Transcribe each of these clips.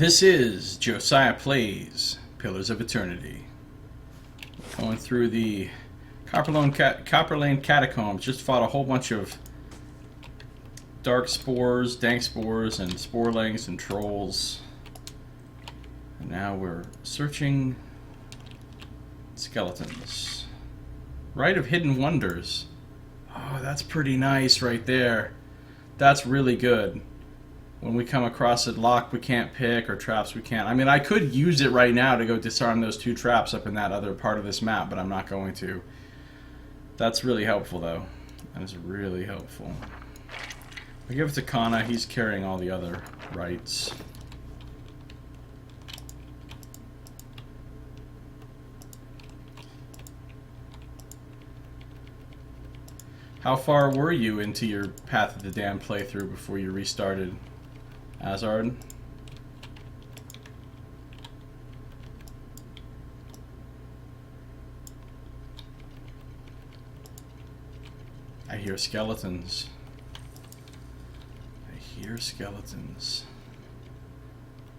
This is Josiah Plays Pillars of Eternity. Going through the Copperlane Catacombs. Just fought a whole bunch of dark spores, dank spores, and sporelings and trolls. And now we're searching skeletons. Rite of Hidden Wonders. Oh, that's pretty nice right there. That's really good. When we come across a lock we can't pick or traps we can't. I mean, I could use it right now to go disarm those two traps up in that other part of this map, but I'm not going to. That's really helpful, though. That is really helpful. I give it to Kana. He's carrying all the other rights. How far were you into your Path of the Damned playthrough before you restarted, Azard? I hear skeletons. I hear skeletons.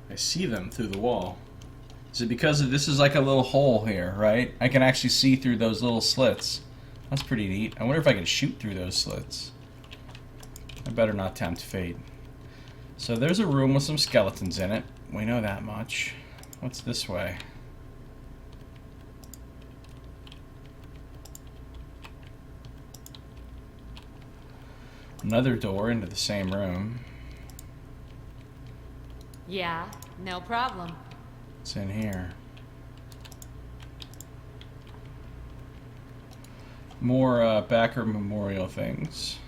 I see them through the wall. Is it because this is like a little hole here, right? I can actually see through those little slits. That's pretty neat. I wonder if I can shoot through those slits. I better not tempt fate. So there's a room with some skeletons in it. We know that much. What's this way? Another door into the same room. Yeah, no problem. What's in here? More Backer Memorial things.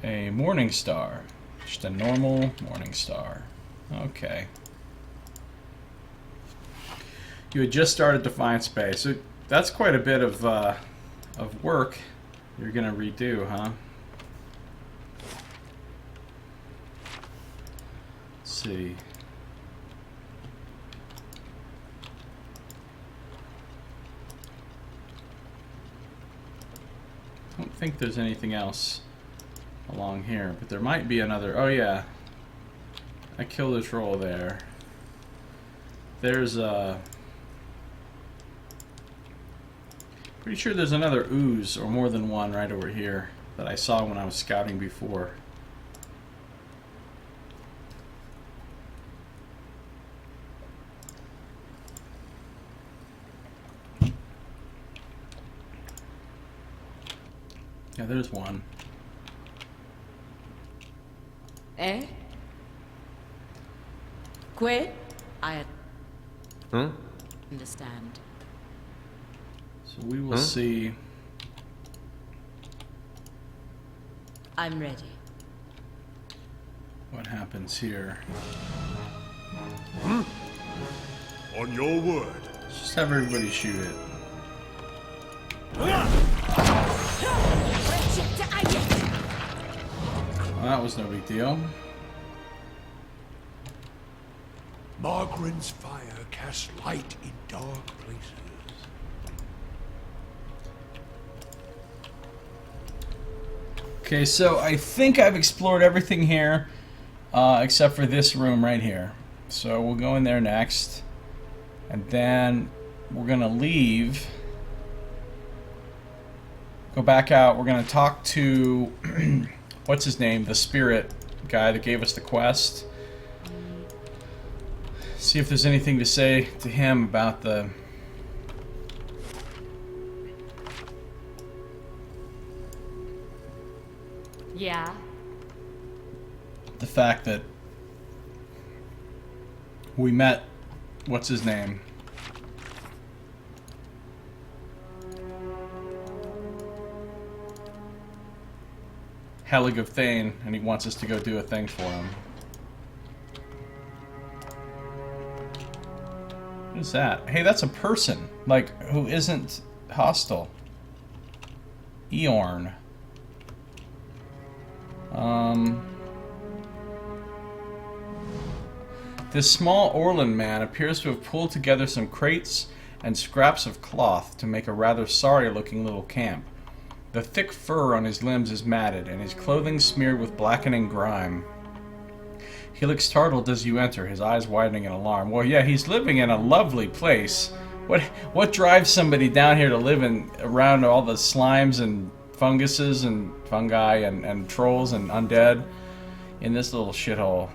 A Morning Star. Just a normal Morning Star. Okay. You had just started Defiant Space. So that's quite a bit of work you're gonna redo, huh? Let's see. I don't think there's anything else along here, but there might be another. Oh yeah, I killed a troll there. There's a pretty sure there's another ooze or more than one right over here that I saw when I was scouting before. Yeah, there's one. Eh? Quit? I understand. So we will see. I'm ready. What happens here? On your word. Let's just have everybody shoot it. Well, that was no big deal. Margren's fire casts light in dark places. Okay, so I think I've explored everything here, except for this room right here. So we'll go in there next, and then we're gonna leave. Go back out. We're gonna talk to what's his name, the spirit guy that gave us the quest. See if there's anything to say to him about the fact that we met what's his name? Helig of Thane, and he wants us to go do a thing for him. What is that? Hey, that's a person, like, who isn't hostile. Eorn. This small Orland man appears to have pulled together some crates and scraps of cloth to make a rather sorry-looking little camp. The thick fur on his limbs is matted, and his clothing smeared with blackening grime. He looks startled as you enter, his eyes widening in alarm. Well, yeah, he's living in a lovely place. What drives somebody down here to live around all the slimes and funguses and fungi and trolls and undead in this little shithole?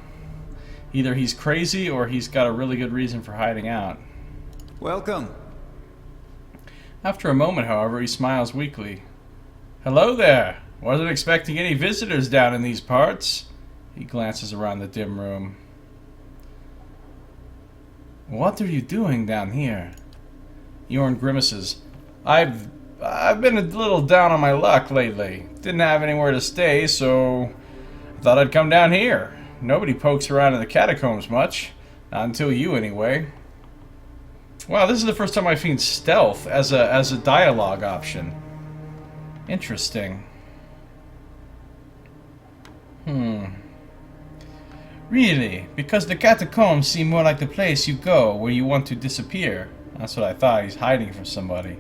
Either he's crazy or he's got a really good reason for hiding out. Welcome. After a moment, however, he smiles weakly. Hello there. Wasn't expecting any visitors down in these parts. He glances around the dim room. What are you doing down here? Yorn grimaces. I've been a little down on my luck lately. Didn't have anywhere to stay, so I thought I'd come down here. Nobody pokes around in the catacombs much. Not until you, anyway. Wow, this is the first time I've seen stealth as a dialogue option. Interesting. Really? Because the catacombs seem more like the place you go where you want to disappear. That's what I thought. He's hiding from somebody.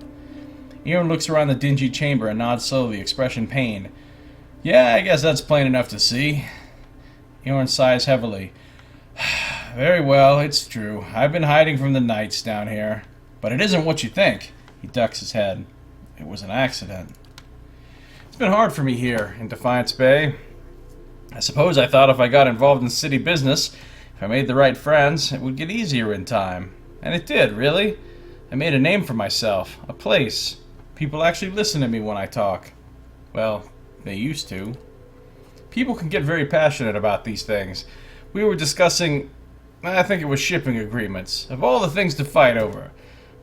Ewan looks around the dingy chamber and nods slowly, expression pained. Yeah, I guess that's plain enough to see. Ewan sighs heavily. Very well, it's true. I've been hiding from the knights down here. But it isn't what you think. He ducks his head. It was an accident. It's been hard for me here in Defiance Bay. I suppose I thought if I got involved in city business, if I made the right friends, it would get easier in time. And it did, really. I made a name for myself. A place. People actually listen to me when I talk. Well, they used to. People can get very passionate about these things. We were discussing, I think it was shipping agreements, of all the things to fight over.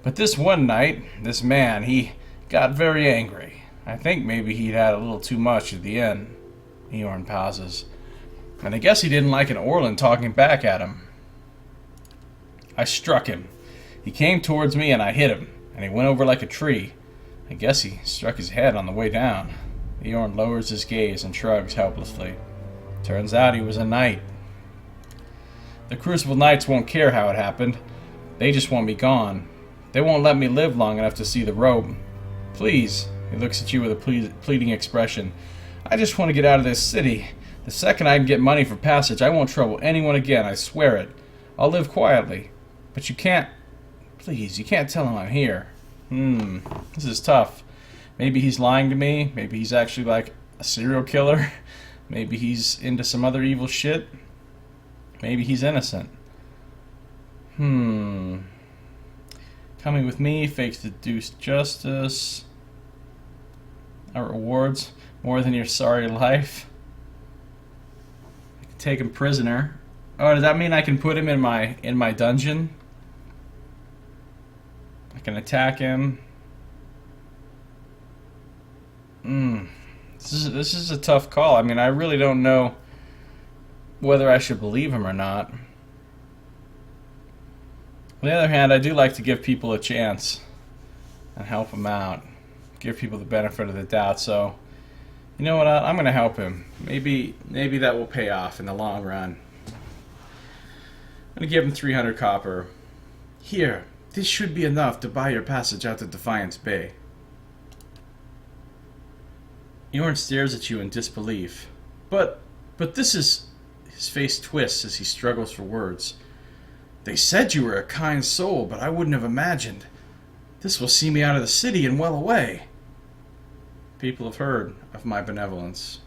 But this one night, this man, he got very angry. I think maybe he'd had a little too much at the end. Eorn pauses. And I guess he didn't like an Orlan talking back at him. I struck him. He came towards me and I hit him, and he went over like a tree. I guess he struck his head on the way down. Eorn lowers his gaze and shrugs helplessly. Turns out he was a knight. The Crucible Knights won't care how it happened. They just want me gone. They won't let me live long enough to see the robe. Please, he looks at you with a pleading expression. I just want to get out of this city. The second I can get money for passage, I won't trouble anyone again, I swear it. I'll live quietly. But you can't... Please, you can't tell him I'm here. This is tough. Maybe he's lying to me. Maybe he's actually like a serial killer. Maybe he's into some other evil shit. Maybe he's innocent. Coming with me, fakes deduced justice. Our rewards more than your sorry life. I can take him prisoner. Oh, does that mean I can put him in my dungeon? I can attack him. This is a tough call. I mean, I really don't know whether I should believe him or not. On the other hand, I do like to give people a chance and help them out. Give people the benefit of the doubt, so you know what, I'm going to help him. Maybe that will pay off in the long run. I'm going to give him 300 copper. Here, this should be enough to buy your passage out to Defiance Bay. Eorn stares at you in disbelief. But this is... His face twists as he struggles for words. They said you were a kind soul, but I wouldn't have imagined. This will see me out of the city and well away. People have heard of my benevolence.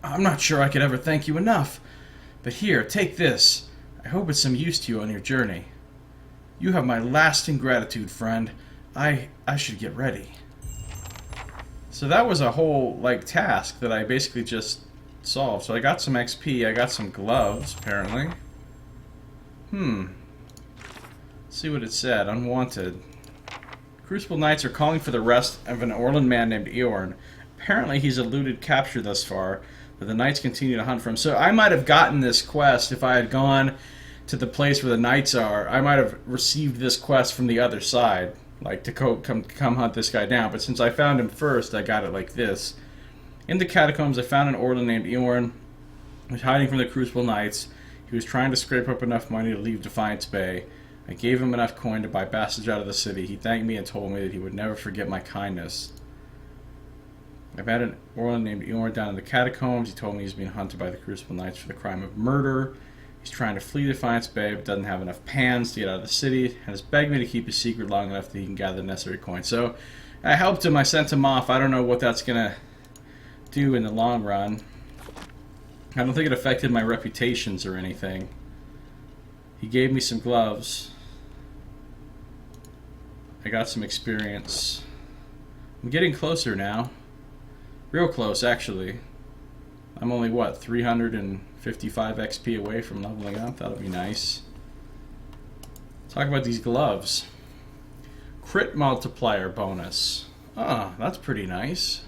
I'm not sure I could ever thank you enough. But here, take this. I hope it's some use to you on your journey. You have my lasting gratitude, friend. I should get ready. So that was a whole, task that I basically just solved. So I got some XP, I got some gloves, apparently. Let's see what it said. Unwanted. Crucible Knights are calling for the arrest of an Orlan man named Eorn. Apparently he's eluded capture thus far, but the Knights continue to hunt for him. So I might have gotten this quest if I had gone to the place where the Knights are. I might have received this quest from the other side, like to come hunt this guy down. But since I found him first, I got it like this. In the catacombs, I found an Orlan named Eorn. He was hiding from the Crucible Knights. He was trying to scrape up enough money to leave Defiance Bay. I gave him enough coin to buy passage out of the city. He thanked me and told me that he would never forget my kindness. I've met an Orlan named Eorn down in the catacombs. He told me he's being hunted by the Crucible Knights for the crime of murder. He's trying to flee Defiance Bay, but doesn't have enough pans to get out of the city, and has begged me to keep his secret long enough that he can gather the necessary coins. So I helped him. I sent him off. I don't know what that's going to do in the long run. I don't think it affected my reputations or anything. He gave me some gloves. I got some experience. I'm getting closer now. Real close, actually. I'm only, what, 355 XP away from leveling up? That'll be nice. Talk about these gloves. Crit multiplier bonus. Ah, that's pretty nice.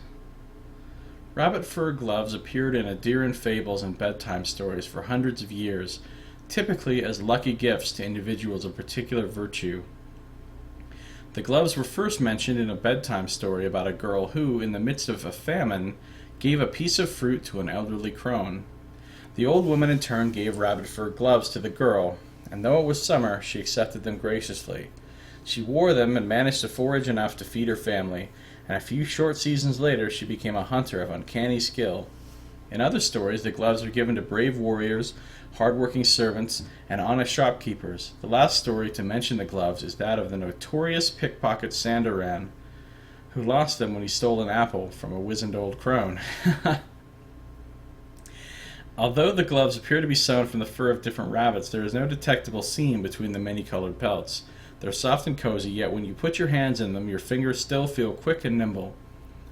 Rabbit fur gloves appeared in Adiran fables and bedtime stories for hundreds of years, typically as lucky gifts to individuals of particular virtue. The gloves were first mentioned in a bedtime story about a girl who, in the midst of a famine, gave a piece of fruit to an elderly crone. The old woman in turn gave rabbit fur gloves to the girl, and though it was summer, she accepted them graciously. She wore them and managed to forage enough to feed her family, and a few short seasons later she became a hunter of uncanny skill. In other stories, the gloves are given to brave warriors, hard-working servants, and honest shopkeepers. The last story to mention the gloves is that of the notorious pickpocket Sandoran, who lost them when he stole an apple from a wizened old crone. Although the gloves appear to be sewn from the fur of different rabbits, there is no detectable seam between the many-colored pelts. They're soft and cozy, yet when you put your hands in them, your fingers still feel quick and nimble.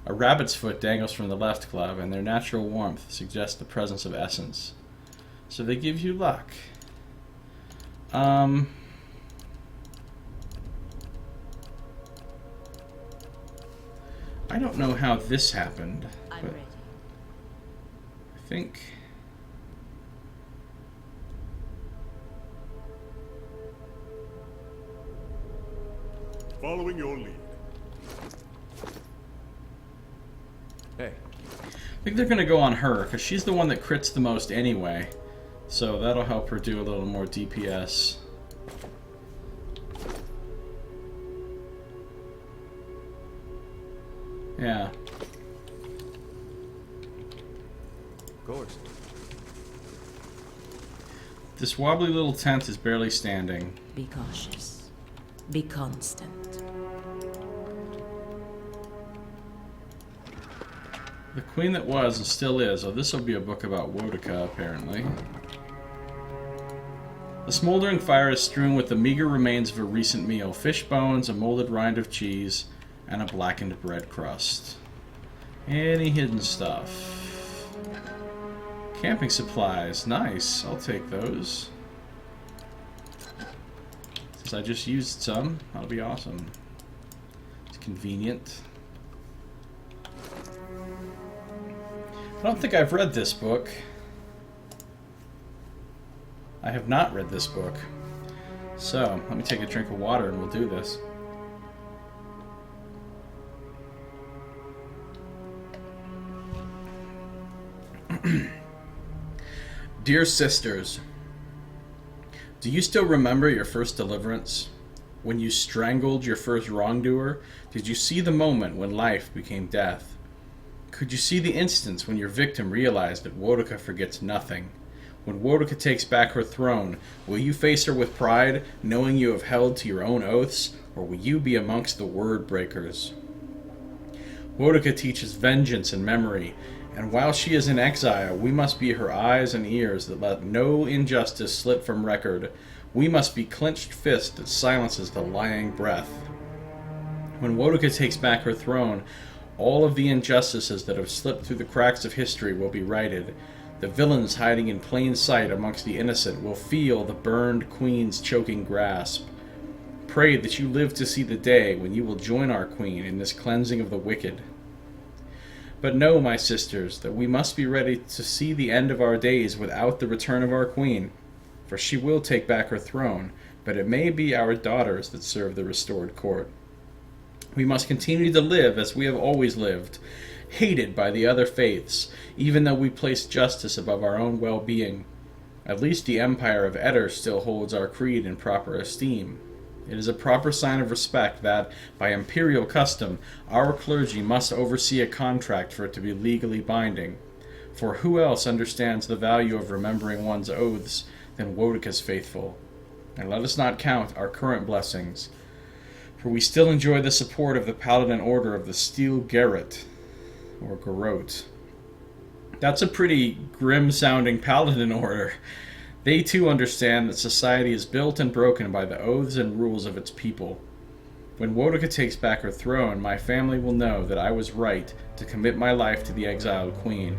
A rabbit's foot dangles from the left glove, and their natural warmth suggests the presence of essence. So they give you luck. I don't know how this happened, I'm but ready. I think... Following your lead. Hey. I think they're going to go on her, because she's the one that crits the most anyway. So that'll help her do a little more DPS. Yeah. Of course. This wobbly little tent is barely standing. Be cautious. Be constant. The queen that was and still is. Oh, this will be a book about Wodika, apparently. The smoldering fire is strewn with the meager remains of a recent meal. Fish bones, a molded rind of cheese, and a blackened bread crust. Any hidden stuff? Camping supplies. Nice. I'll take those. Since I just used some, that'll be awesome. It's convenient. I don't think I've read this book. I have not read this book. So, let me take a drink of water and we'll do this. Dear sisters, do you still remember your first deliverance? When you strangled your first wrongdoer, did you see the moment when life became death? Could you see the instance when your victim realized that Wodika forgets nothing? When Wodika takes back her throne, will you face her with pride, knowing you have held to your own oaths, or will you be amongst the word breakers? Wodika teaches vengeance and memory, and while she is in exile, we must be her eyes and ears that let no injustice slip from record. We must be clenched fist that silences the lying breath. When Wodika takes back her throne, all of the injustices that have slipped through the cracks of history will be righted. The villains hiding in plain sight amongst the innocent will feel the burned queen's choking grasp. Pray that you live to see the day when you will join our queen in this cleansing of the wicked. But know, my sisters, that we must be ready to see the end of our days without the return of our queen, for she will take back her throne, but it may be our daughters that serve the restored court. We must continue to live as we have always lived, hated by the other faiths, even though we place justice above our own well-being. At least the empire of Eder still holds our creed in proper esteem. It is a proper sign of respect that, by imperial custom, our clergy must oversee a contract for it to be legally binding. For who else understands the value of remembering one's oaths than Wodika's faithful? And let us not count our current blessings, for we still enjoy the support of the Paladin Order of the Steel Garrote, or Garrote. That's a pretty grim-sounding Paladin Order. They too understand that society is built and broken by the oaths and rules of its people. When Wodika takes back her throne, my family will know that I was right to commit my life to the exiled queen.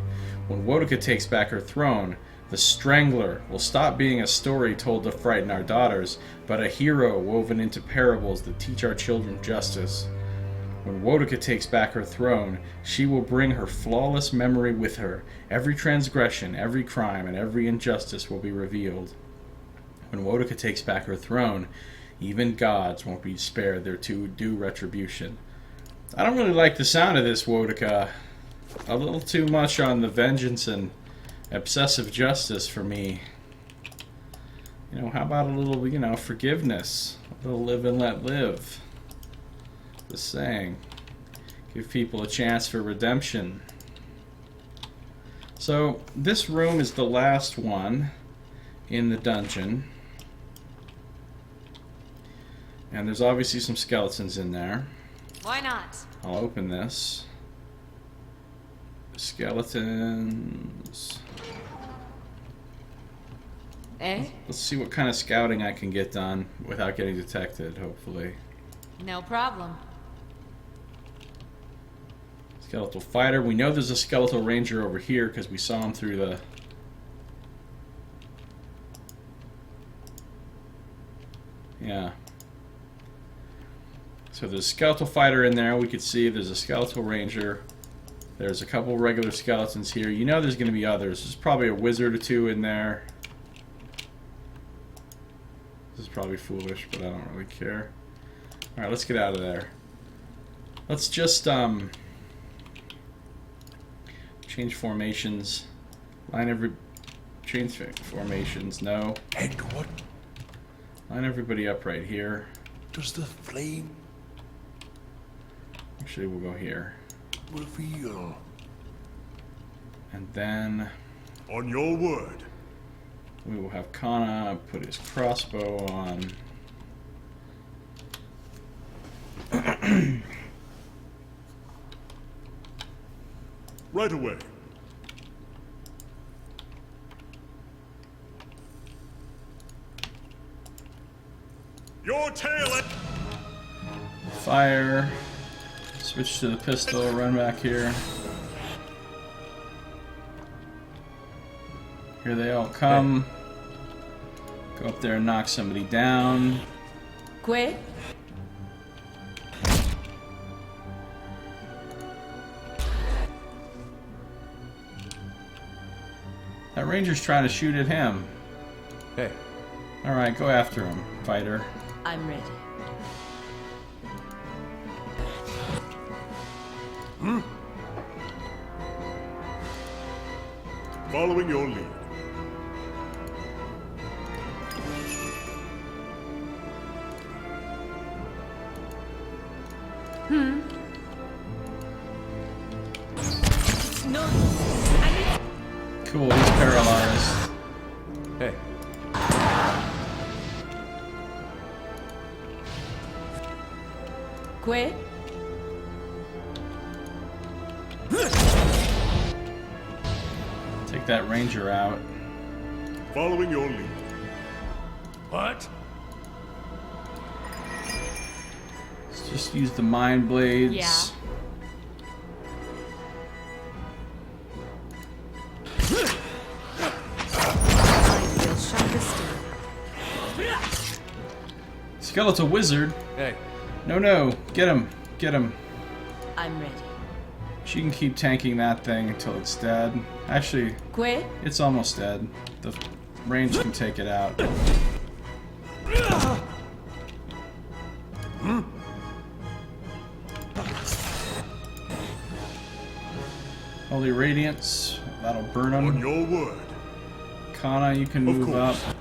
When Wodika takes back her throne, the Strangler will stop being a story told to frighten our daughters, but a hero woven into parables that teach our children justice. When Wodika takes back her throne, she will bring her flawless memory with her. Every transgression, every crime, and every injustice will be revealed. When Wodika takes back her throne, even gods won't be spared their due retribution. I don't really like the sound of this, Wodika. A little too much on the vengeance and obsessive justice for me. You know, how about a little, forgiveness? A little live and let live. Just saying. Give people a chance for redemption. So, this room is the last one in the dungeon. And there's obviously some skeletons in there. Why not? I'll open this. Skeletons. Eh? Let's see what kind of scouting I can get done without getting detected, hopefully. No problem. Skeletal fighter. We know there's a skeletal ranger over here because we saw him through the... Yeah. So there's a skeletal fighter in there. We could see there's a skeletal ranger. There's a couple regular skeletons here. You know there's going to be others. There's probably a wizard or two in there. This is probably foolish, but I don't really care. Alright, let's get out of there. Let's just, change formations. Change formations, no. And what Line everybody up right here. does the flame Actually, we'll go here. reveal? And then On your word. we will have Kana put his crossbow on. Right away. Your tail. Fire. Switch to the pistol, run back here. Here they all come. Go up there and knock somebody down. Que? That ranger's trying to shoot at him. Hey, Alright, go after him, fighter. I'm ready. Following your lead. No. Cool, he's paralyzed. hey. Que? Take that ranger out. Following your lead. What? Let's just use the mind blades. Yeah. I feel sharp as steel. Skeletal wizard. Hey, No, get him. Get him. I'm ready. She can keep tanking that thing until it's dead. Actually, Que? it's almost dead. The range can take it out. Holy Radiance. That'll burn On him. your word. Kana, you can Of move up. course.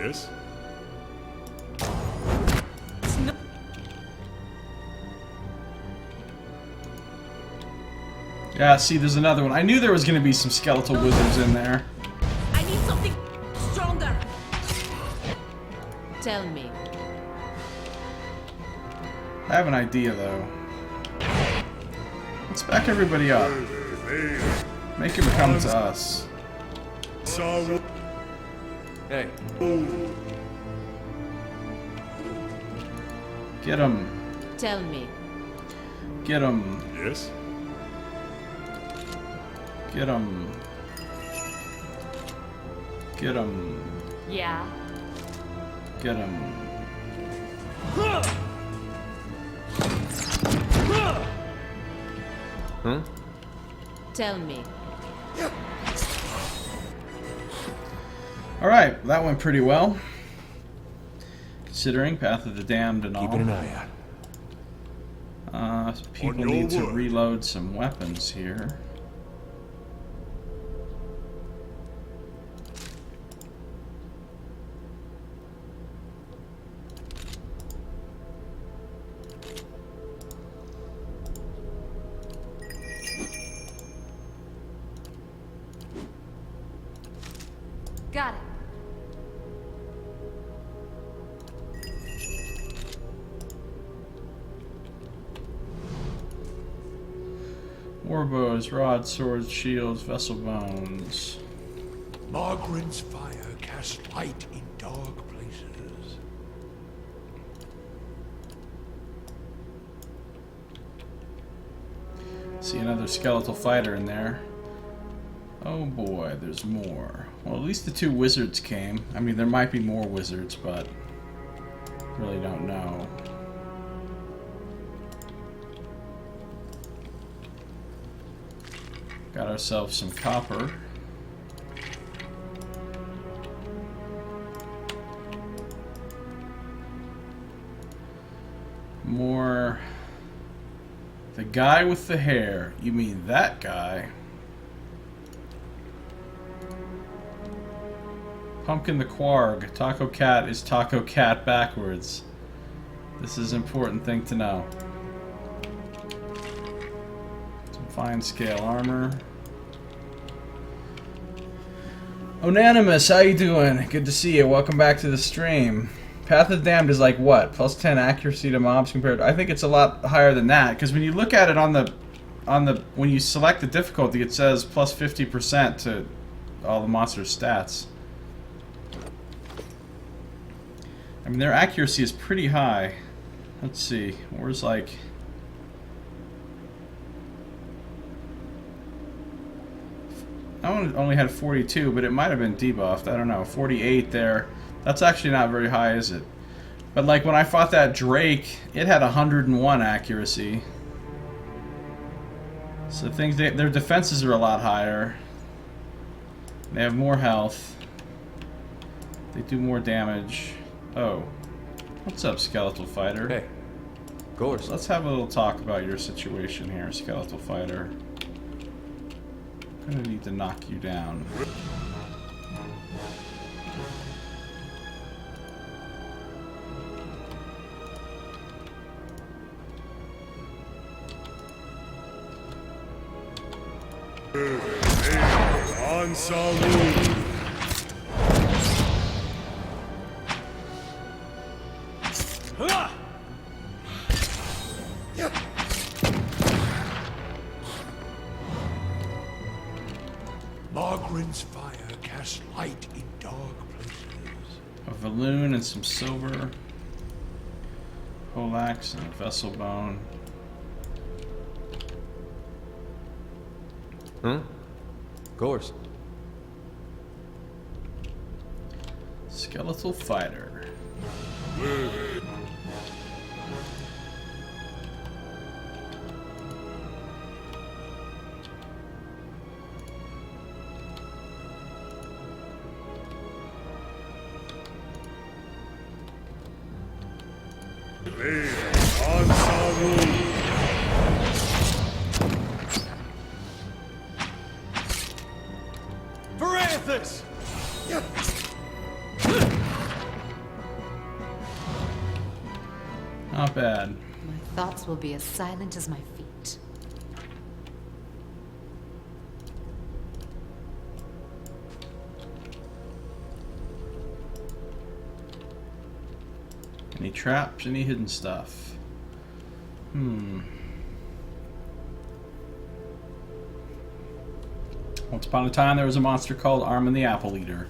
Yes? Yeah, see, there's another one. I knew there was going to be some skeletal wizards in there. I need something stronger. Tell me. I have an idea, though. Let's back everybody up. Make him come to us. Hey. Get him. Tell me. Get him. Yes? Get him. Get him. Yeah. Get him. Huh? Tell me. Alright, that went pretty well. Considering Path of the Damned and all. Keeping an eye out. People On your need to word. reload some weapons here. Got it. Warbows, rods, swords, shields, vessel bones. Margaret's fire casts light in dark places. See another skeletal fighter in there. Oh boy, there's more. Well, at least the two wizards came. I mean, there might be more wizards, but really don't know. Got ourselves some copper. More. The guy with the hair. You mean that guy? Pumpkin the Quarg. Taco Cat is Taco Cat backwards. This is an important thing to know. Some fine scale armor. Onanimous, how you doing? Good to see you. Welcome back to the stream. Path of the Damned is like what? Plus 10 accuracy to mobs compared to... I think it's a lot higher than that, because when you look at it on the when you select the difficulty, it says plus 50% to all the monsters' stats. I mean, their accuracy is pretty high. Let's see. Where's like... That one only had 42, but it might have been debuffed. I don't know. 48 there. That's actually not very high, is it? But like when I fought that Drake, it had 101 accuracy. So things their defenses are a lot higher. They have more health. They do more damage. Oh. What's up, Skeletal Fighter? Hey. Of course. Let's have a little talk about your situation here, Skeletal Fighter. I'm gonna need to knock you down. On Samu. Margaret's fire casts light in dark places. A Valoon and some silver. Poleaxe and a vessel bone. Huh? Of course. Skeletal Fighter. On Samu. Varanthus! Not bad. My thoughts will be as silent as my feet. Any traps? Any hidden stuff? Once upon a time, there was a monster called Armin the Apple Eater.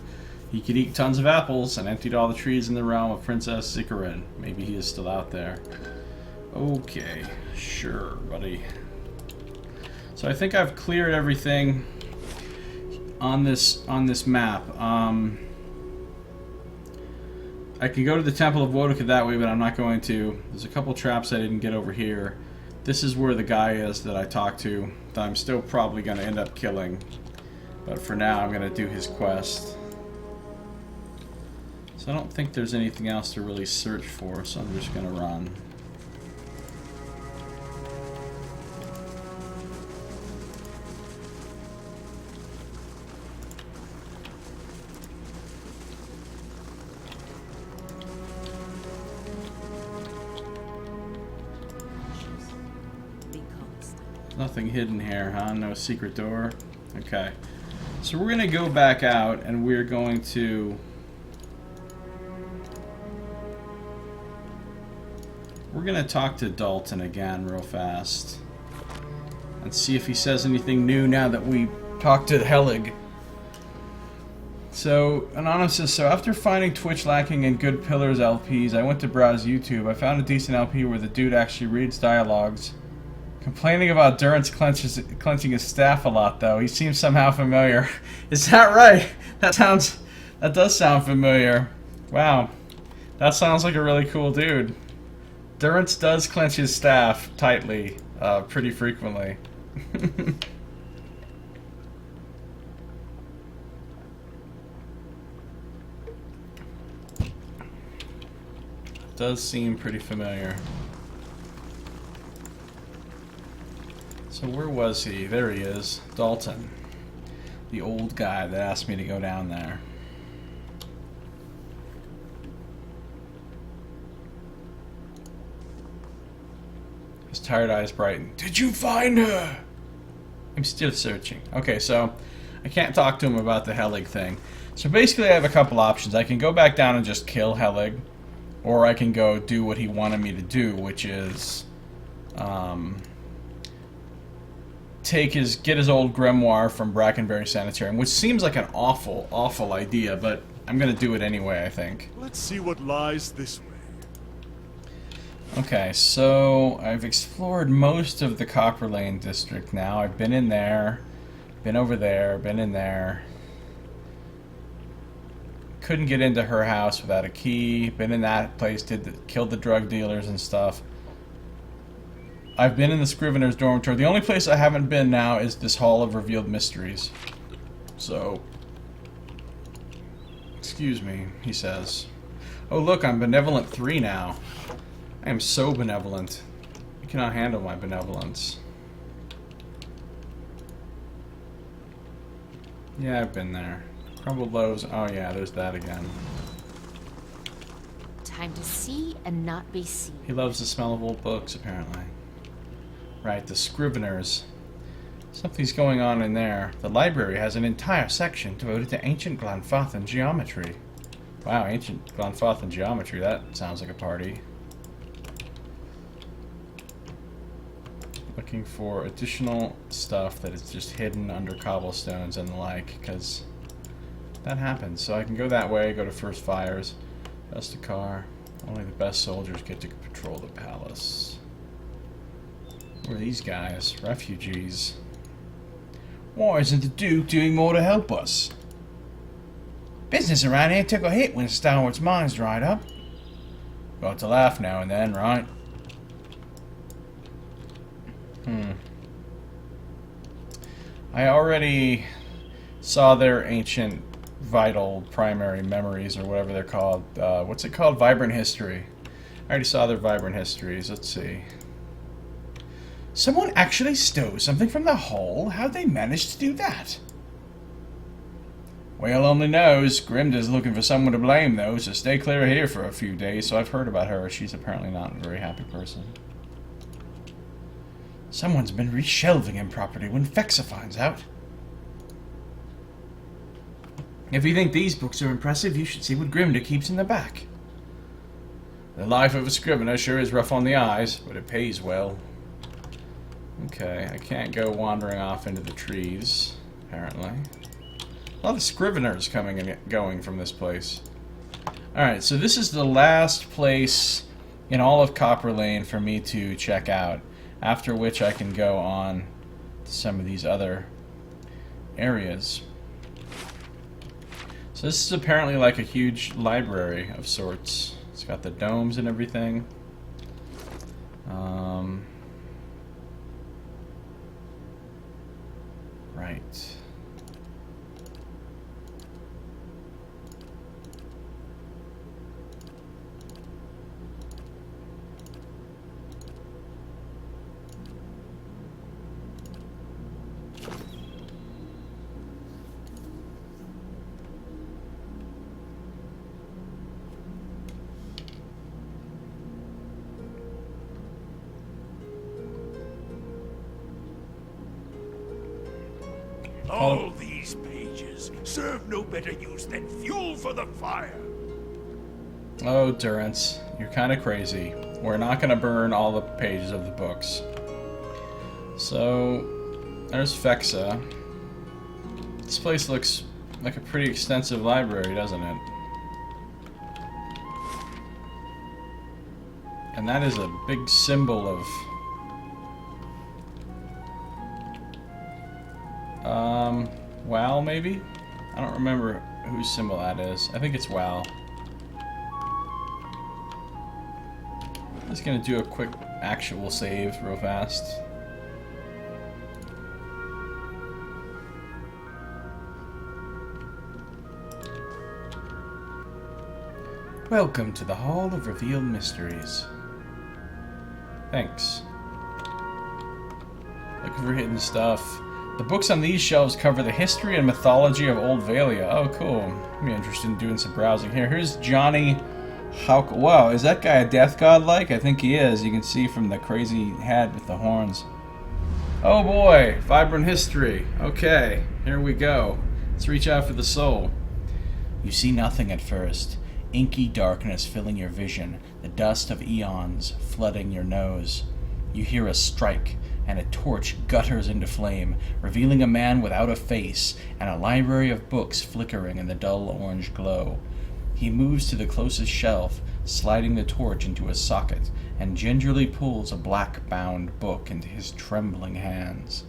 He could eat tons of apples and emptied all the trees in the realm of Princess Zikarin. Maybe he is still out there. Okay, sure, buddy. So I think I've cleared everything on this map. I can go to the Temple of Wodoka that way, but I'm not going to. There's a couple traps I didn't get over here. This is where the guy is that I talked to, that I'm still probably going to end up killing. But for now, I'm going to do his quest. So I don't think there's anything else to really search for, so I'm just going to run. Nothing hidden here, huh? No secret door? Okay. So we're going to go back out, and we're going to... We're going to talk to Dalton again real fast. And see if he says anything new now that we talked to Helig. So, Anonymous, so after finding Twitch lacking in good Pillars LPs, I went to browse YouTube. I found a decent LP where the dude actually reads dialogues. Complaining about Durance clenching his staff a lot, though. He seems somehow familiar. Is that right? That does sound familiar. Wow. That sounds like a really cool dude. Durance does clench his staff tightly, pretty frequently. Does seem pretty familiar. So where was he? There he is. Dalton. The old guy that asked me to go down there. His tired eyes brighten. Did you find her? I'm still searching. Okay, so I can't talk to him about the Helig thing. So basically I have a couple options. I can go back down and just kill Helig, or I can go do what he wanted me to do, which is get his old grimoire from Brackenbury Sanitarium, which seems like an awful, awful idea, but I'm gonna do it anyway, I think. Let's see what lies this way. Okay, so I've explored most of the Copper Lane district now. I've been in there, been over there, been in there. Couldn't get into her house without a key. Been in that place, killed the drug dealers and stuff. I've been in the Scrivener's dormitory. The only place I haven't been now is this Hall of Revealed Mysteries. So, excuse me, he says. Oh look, I'm Benevolent 3 now. I am so benevolent. You cannot handle my benevolence. Yeah, I've been there. Crumbled loaves. Oh yeah, there's that again. Time to see and not be seen. He loves the smell of old books, apparently. Right, the Scriveners. Something's going on in there. The library has an entire section devoted to ancient Glanfathan geometry. Wow, ancient Glanfathan geometry. That sounds like a party. Looking for additional stuff that is just hidden under cobblestones and the like, because that happens. So I can go that way, go to First Fires, best a car. Only the best soldiers get to patrol the palace. Who are these guys? Refugees. Why isn't the Duke doing more to help us? Business around here took a hit when Stalwart's mines dried up. Got to laugh now and then, right? I already saw their ancient vital primary memories, or whatever they're called. What's it called? Vibrant history. I already saw their vibrant histories. Let's see. Someone actually stole something from the hall? How'd they manage to do that? Well, only knows. Grimda's looking for someone to blame, though, so stay clear of here for a few days. So I've heard about her. She's apparently not a very happy person. Someone's been reshelving improperly when Fexa finds out. If you think these books are impressive, you should see what Grimda keeps in the back. The life of a scrivener sure is rough on the eyes, but it pays well. Okay, I can't go wandering off into the trees, apparently. A lot of scriveners coming and going from this place. Alright, so this is the last place in all of Copper Lane for me to check out, after which I can go on to some of these other areas. So this is apparently like a huge library of sorts. It's got the domes and everything. Right. All these pages serve no better use than fuel for the fire. Oh, Durance, you're kind of crazy. We're not going to burn all the pages of the books. So, there's Fexa. This place looks like a pretty extensive library, doesn't it? And that is a big symbol of... WoW, maybe? I don't remember whose symbol that is. I think it's WoW. Just gonna do a quick actual save real fast. Welcome to the Hall of Revealed Mysteries. Thanks. Looking for hidden stuff. The books on these shelves cover the history and mythology of Old Vailia. Oh, cool. I'm interested in doing some browsing here. Here's Johnny Hawk. Wow, is that guy a death god like? I think he is. You can see from the crazy head with the horns. Oh boy, vibrant history. Okay, here we go. Let's reach out for the soul. You see nothing at first. Inky darkness filling your vision, the dust of eons flooding your nose. You hear a strike, and a torch gutters into flame, revealing a man without a face, and a library of books flickering in the dull orange glow. He moves to the closest shelf, sliding the torch into a socket, and gingerly pulls a black-bound book into his trembling hands.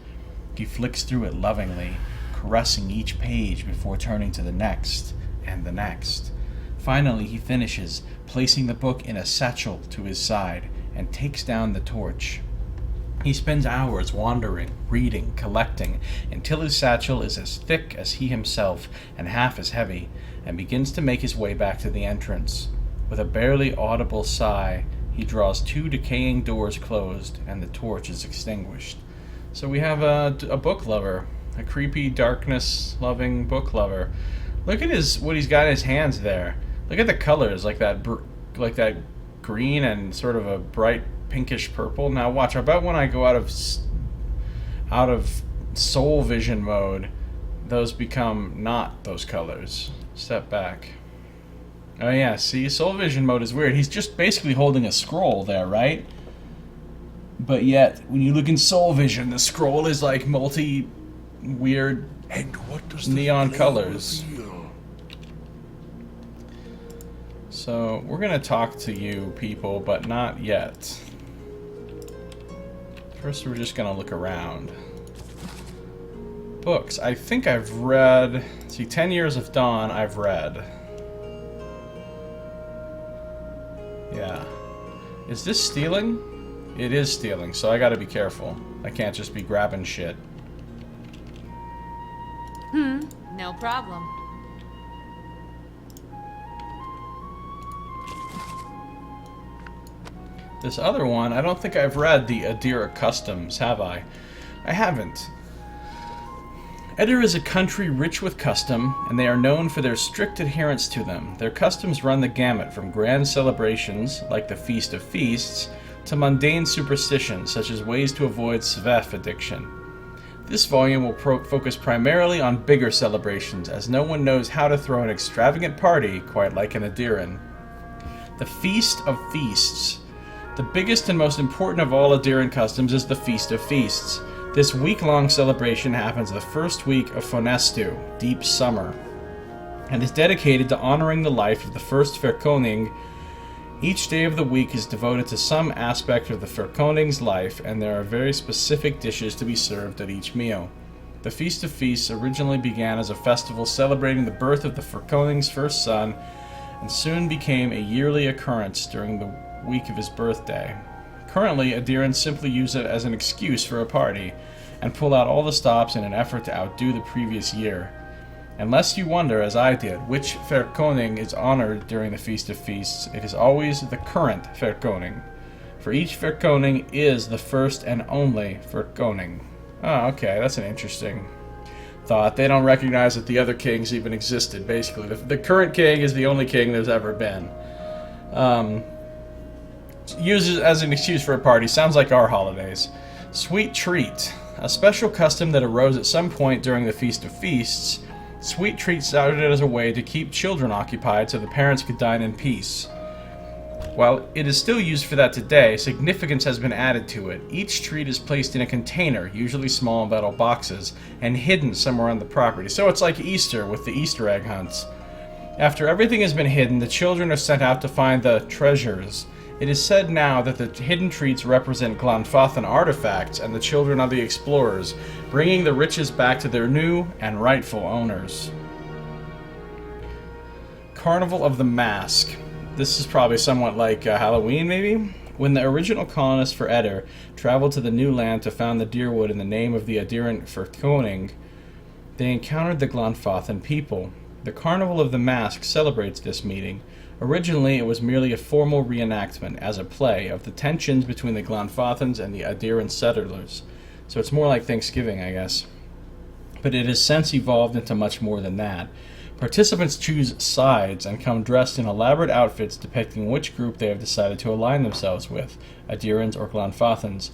He flicks through it lovingly, caressing each page before turning to the next, and the next. Finally, he finishes, placing the book in a satchel to his side, and takes down the torch. He spends hours wandering, reading, collecting, until his satchel is as thick as he himself and half as heavy, and begins to make his way back to the entrance. With a barely audible sigh, he draws 2 decaying doors closed, and the torch is extinguished. So we have a book lover, a creepy, darkness-loving book lover. Look at what he's got in his hands there. Look at the colors, like that green and sort of a bright pinkish purple. Now watch, I bet when I go out of soul vision mode, those become not those colors. Step back. Oh yeah, see, soul vision mode is weird. He's just basically holding a scroll there, right? But yet, when you look in soul vision, the scroll is like weird And what does neon the colors. reveal? So, we're gonna talk to you people, but not yet. First, we're just gonna look around. Books. I think I've read... See, 10 Years of Dawn, I've read. Yeah. Is this stealing? It is stealing, so I gotta be careful. I can't just be grabbing shit. No problem. This other one, I don't think I've read the Adira Customs, have I? I haven't. Eder is a country rich with custom, and they are known for their strict adherence to them. Their customs run the gamut from grand celebrations, like the Feast of Feasts, to mundane superstitions, such as ways to avoid svef addiction. This volume will focus primarily on bigger celebrations, as no one knows how to throw an extravagant party quite like an Adiran. The Feast of Feasts. The biggest and most important of all Adiran customs is the Feast of Feasts. This week-long celebration happens the first week of Fonestu, Deep Summer, and is dedicated to honoring the life of the first Verkoning. Each day of the week is devoted to some aspect of the Verkoning's life, and there are very specific dishes to be served at each meal. The Feast of Feasts originally began as a festival celebrating the birth of the Verkoning's first son, and soon became a yearly occurrence during the week of his birthday. Currently, Adirans simply use it as an excuse for a party, and pull out all the stops in an effort to outdo the previous year. Unless you wonder, as I did, which Verkoning is honored during the Feast of Feasts, it is always the current Verkoning. For each Verkoning is the first and only Verkoning. Oh, okay, that's an interesting thought. They don't recognize that the other kings even existed, basically. The current king is the only king there's ever been. Used as an excuse for a party. Sounds like our holidays. Sweet Treat. A special custom that arose at some point during the Feast of Feasts. Sweet Treat started as a way to keep children occupied so the parents could dine in peace. While it is still used for that today, significance has been added to it. Each treat is placed in a container, usually small metal boxes, and hidden somewhere on the property. So it's like Easter with the Easter egg hunts. After everything has been hidden, the children are sent out to find the treasures. It is said now that the hidden treats represent Glanfathan artifacts, and the children are the explorers, bringing the riches back to their new and rightful owners. Carnival of the Mask. This is probably somewhat like Halloween, maybe? When the original colonists for Eder traveled to the new land to found the Deerwood in the name of the Adiran Verkoning, they encountered the Glanfathan people. The Carnival of the Mask celebrates this meeting. Originally, it was merely a formal reenactment, as a play, of the tensions between the Glanfathans and the Adiran settlers. So it's more like Thanksgiving, I guess. But it has since evolved into much more than that. Participants choose sides and come dressed in elaborate outfits depicting which group they have decided to align themselves with, Adirans or Glanfathans.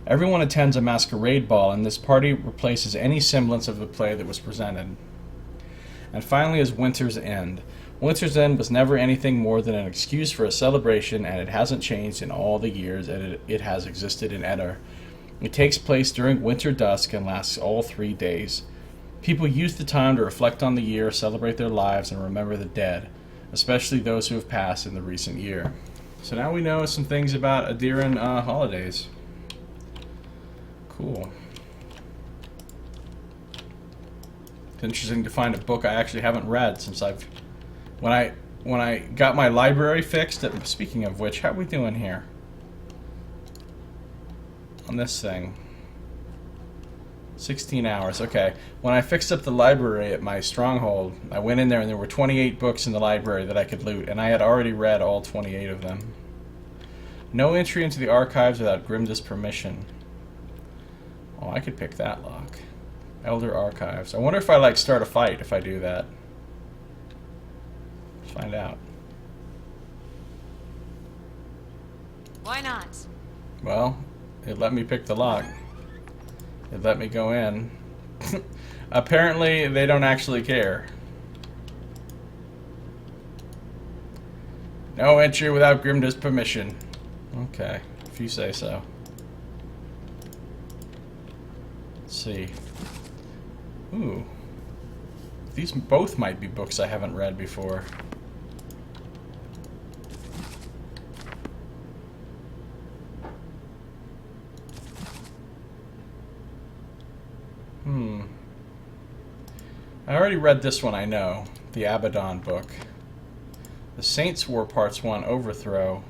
Everyone attends a masquerade ball, and this party replaces any semblance of the play that was presented. And finally is Winter's End. Winter's End was never anything more than an excuse for a celebration, and it hasn't changed in all the years that it has existed in Eder. It takes place during winter dusk and lasts all 3 days. People use the time to reflect on the year, celebrate their lives, and remember the dead, especially those who have passed in the recent year. So now we know some things about Adiran holidays. Cool. It's interesting to find a book I actually haven't read since when I got my library fixed. Speaking of which, how are we doing here on this thing? 16 hours. Okay. When I fixed up the library at my stronghold, I went in there and there were 28 books in the library that I could loot, and I had already read all 28 of them. No entry into the archives without Grimda's permission. Oh, I could pick that lock. Elder Archives. I wonder if I start a fight if I do that. Let's find out. Why not? Well, it let me pick the lock. It let me go in. Apparently, they don't actually care. No entry without Grimda's permission. Okay, if you say so. Let's see. Ooh. These both might be books I haven't read before. I already read this one, I know. The Abaddon book. The Saints War Parts 1 Overthrow.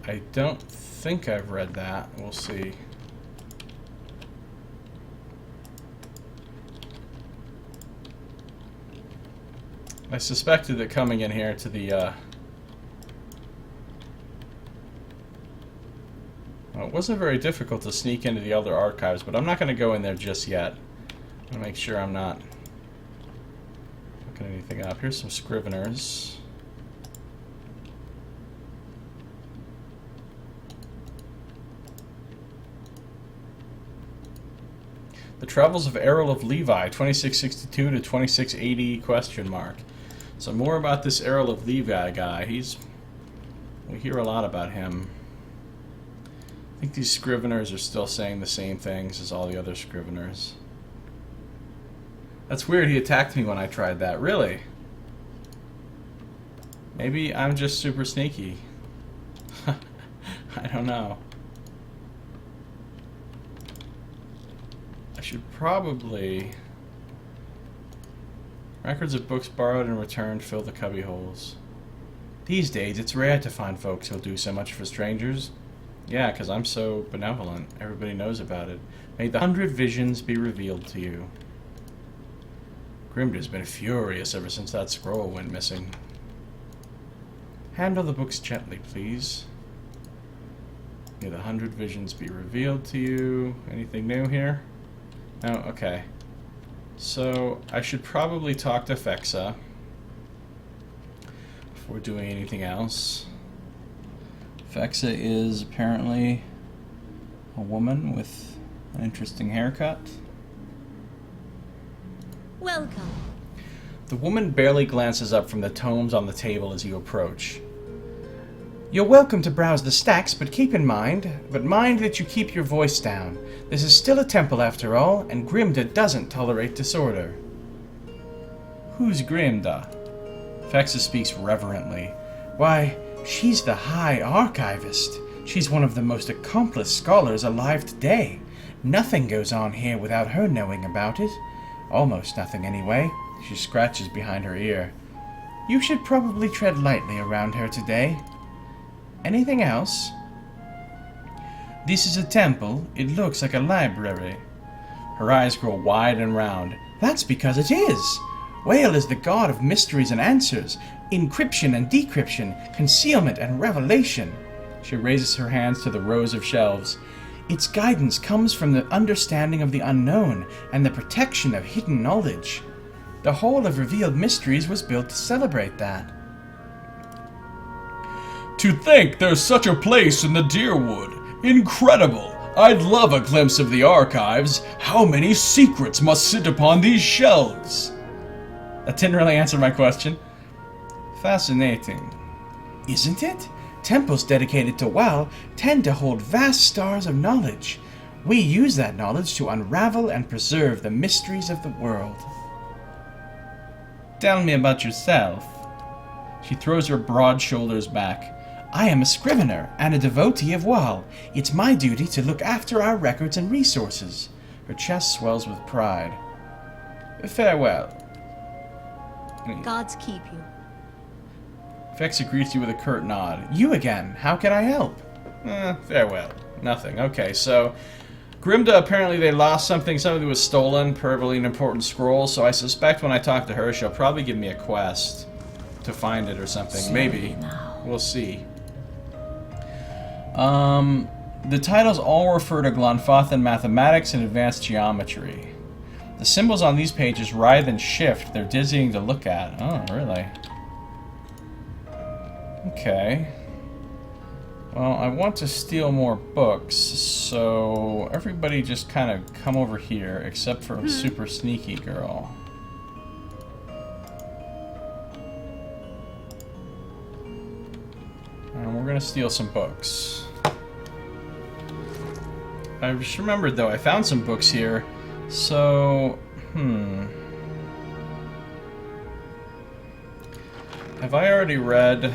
I don't think I've read that. We'll see. I suspected that coming in here to the, well, it wasn't very difficult to sneak into the Elder Archives, but I'm not going to go in there just yet. to make sure I'm not looking anything up. Here's some Scriveners. The Travels of Errol of Levi, 2662 to 2680 question mark. So more about this Errol of Levi guy. We hear a lot about him. I think these Scriveners are still saying the same things as all the other Scriveners. That's weird, he attacked me when I tried that. Really? Maybe I'm just super sneaky. I don't know. I should probably... Records of books borrowed and returned fill the cubby holes. These days, it's rare to find folks who'll do so much for strangers. Yeah, because I'm so benevolent. Everybody knows about it. May the 100 visions be revealed to you. Grimdar's been furious ever since that scroll went missing. Handle the books gently, please. May the 100 visions be revealed to you. Anything new here? No? Okay. So, I should probably talk to Fexa before doing anything else. Fexa is apparently a woman with an interesting haircut. Welcome. The woman barely glances up from the tomes on the table as you approach. You're welcome to browse the stacks, but mind that you keep your voice down. This is still a temple after all, and Grimda doesn't tolerate disorder. Who's Grimda? Fexa speaks reverently. Why, she's the High Archivist. She's one of the most accomplished scholars alive today. Nothing goes on here without her knowing about it. Almost nothing, anyway. She scratches behind her ear. You should probably tread lightly around her today. Anything else? This is a temple. It looks like a library. Her eyes grow wide and round. That's because it is. Whale is the god of mysteries and answers, encryption and decryption, concealment and revelation. She raises her hands to the rows of shelves. Its guidance comes from the understanding of the unknown and the protection of hidden knowledge. The whole of Revealed Mysteries was built to celebrate that. To think there's such a place in the Deerwood. Incredible! I'd love a glimpse of the archives. How many secrets must sit upon these shelves? That didn't really answer my question. Fascinating. Isn't it? Temples dedicated to WoW tend to hold vast stores of knowledge. We use that knowledge to unravel and preserve the mysteries of the world. Tell me about yourself. She throws her broad shoulders back. I am a scrivener and a devotee of WoW. It's my duty to look after our records and resources. Her chest swells with pride. Farewell. Gods keep you. Fexa greets you with a curt nod. You again. How can I help? Farewell. Nothing. Okay, so Grimda, apparently they lost something. Something was stolen, probably an important scroll, so I suspect when I talk to her, she'll probably give me a quest to find it or something. Maybe. We'll see. The titles all refer to Glonfothan mathematics and advanced geometry. The symbols on these pages writhe and shift. They're dizzying to look at. Oh, really? Okay. Well, I want to steal more books, so everybody just kind of come over here, except for Super Sneaky Girl. And we're gonna steal some books. I just remembered, though, I found some books here, so... Have I already read...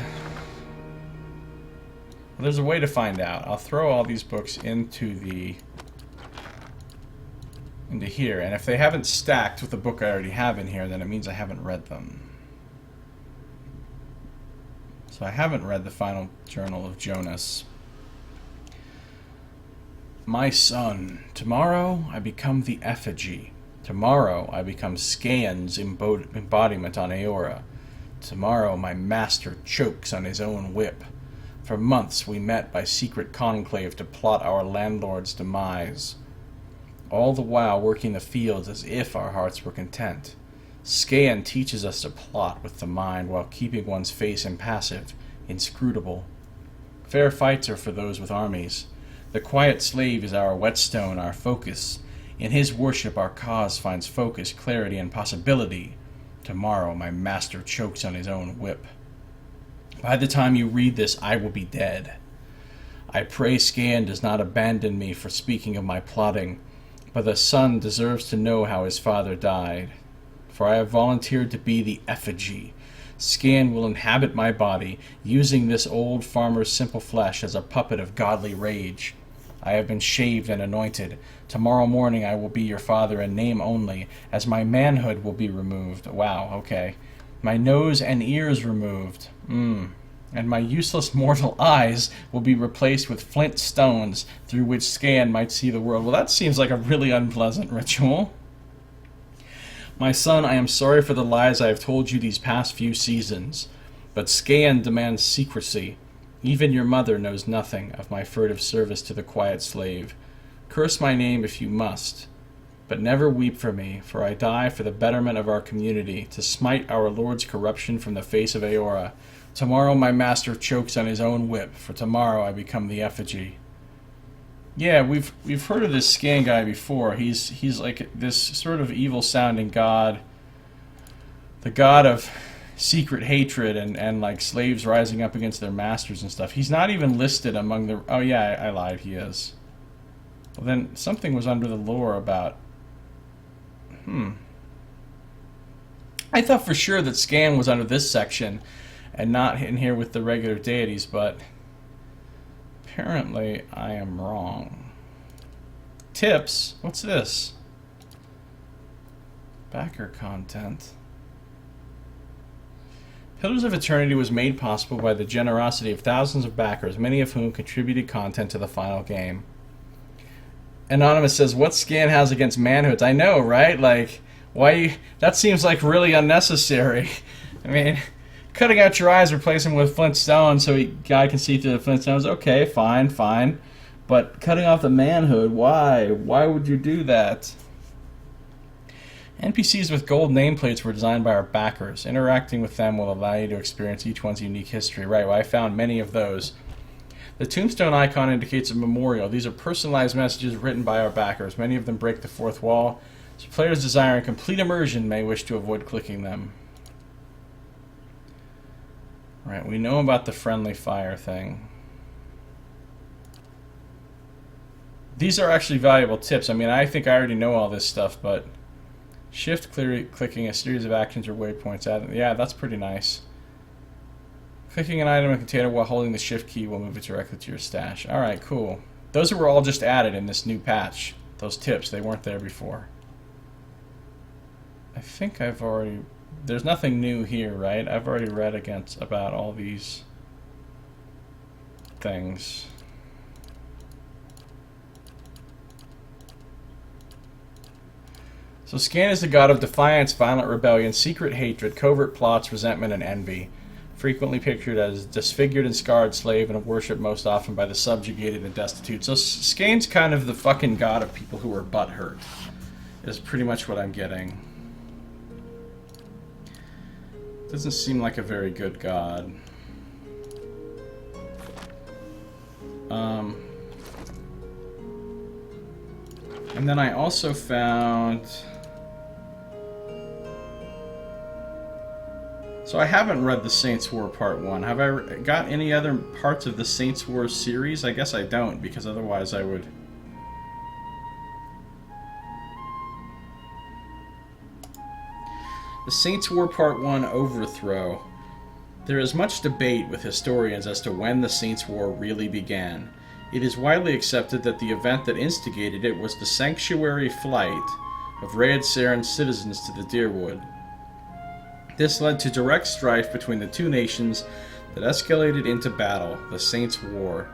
There's a way to find out. I'll throw all these books into here, and if they haven't stacked with the book I already have in here, then it means I haven't read them. So I haven't read the final journal of Jonas. My son, tomorrow I become the effigy. Tomorrow I become Skaan's embodiment on Aora. Tomorrow my master chokes on his own whip. For months we met by secret conclave to plot our landlord's demise. all the while working the fields as if our hearts were content. Scan teaches us to plot with the mind while keeping one's face impassive, inscrutable. Fair fights are for those with armies. The quiet slave is our whetstone, our focus. In his worship our cause finds focus, clarity, and possibility. Tomorrow my master chokes on his own whip. By the time you read this, I will be dead. I pray Scan does not abandon me for speaking of my plotting, but the son deserves to know how his father died. For I have volunteered to be the effigy. Scan will inhabit my body, using this old farmer's simple flesh as a puppet of godly rage. I have been shaved and anointed. Tomorrow morning I will be your father in name only, as my manhood will be removed. Wow, okay. My nose and ears removed. And my useless mortal eyes will be replaced with flint stones through which Scan might see the world. Well, that seems like a really unpleasant ritual. My son, I am sorry for the lies I have told you these past few seasons, but Scan demands secrecy. Even your mother knows nothing of my furtive service to the quiet slave. Curse my name if you must, but never weep for me, for I die for the betterment of our community, to smite our Lord's corruption from the face of Aora. Tomorrow my master chokes on his own whip, for tomorrow I become the effigy. Yeah, we've heard of this Scan guy before. He's like this sort of evil-sounding god, the god of secret hatred and like slaves rising up against their masters and stuff. He's not even listed among the... Oh yeah, I lied, he is. Well then, something was under the lore about... I thought for sure that Scan was under this section and not in here with the regular deities, but apparently I am wrong. Tips? What's this? Backer content. Pillars of Eternity was made possible by the generosity of thousands of backers, many of whom contributed content to the final game. Anonymous says, what Scan has against manhoods? I know, right? Like, why? That seems like really unnecessary. I mean, cutting out your eyes, replacing them with flint stones so guy can see through the flint stones. Okay, fine. But cutting off the manhood, why? Why would you do that? NPCs with gold nameplates were designed by our backers. Interacting with them will allow you to experience each one's unique history. Right, well, I found many of those. The tombstone icon indicates a memorial. These are personalized messages written by our backers. Many of them break the fourth wall, so players desiring complete immersion may wish to avoid clicking them. Right, we know about the friendly fire thing. These are actually valuable tips. I mean, I think I already know all this stuff, but clicking a series of actions or waypoints. Yeah, that's pretty nice. Clicking an item in a container while holding the shift key will move it directly to your stash. Alright, cool. Those were all just added in this new patch. Those tips, they weren't there before. I think I've already... There's nothing new here, right? I've already read about all these things. So Scan is the god of defiance, violent rebellion, secret hatred, covert plots, resentment, and envy. Frequently pictured as disfigured and scarred slave and worshipped most often by the subjugated and destitute. So Scan's kind of the fucking god of people who are butthurt, is pretty much what I'm getting. Doesn't seem like a very good god. And then I also found... So I haven't read the Saints War Part 1. Have I got any other parts of the Saints War series? I guess I don't, because otherwise I would... The Saints War Part 1 Overthrow. There is much debate with historians as to when the Saints War really began. It is widely accepted that the event that instigated it was the sanctuary flight of Raed Saren's citizens to the Dyrwood. This led to direct strife between the two nations that escalated into battle, the Saints' War.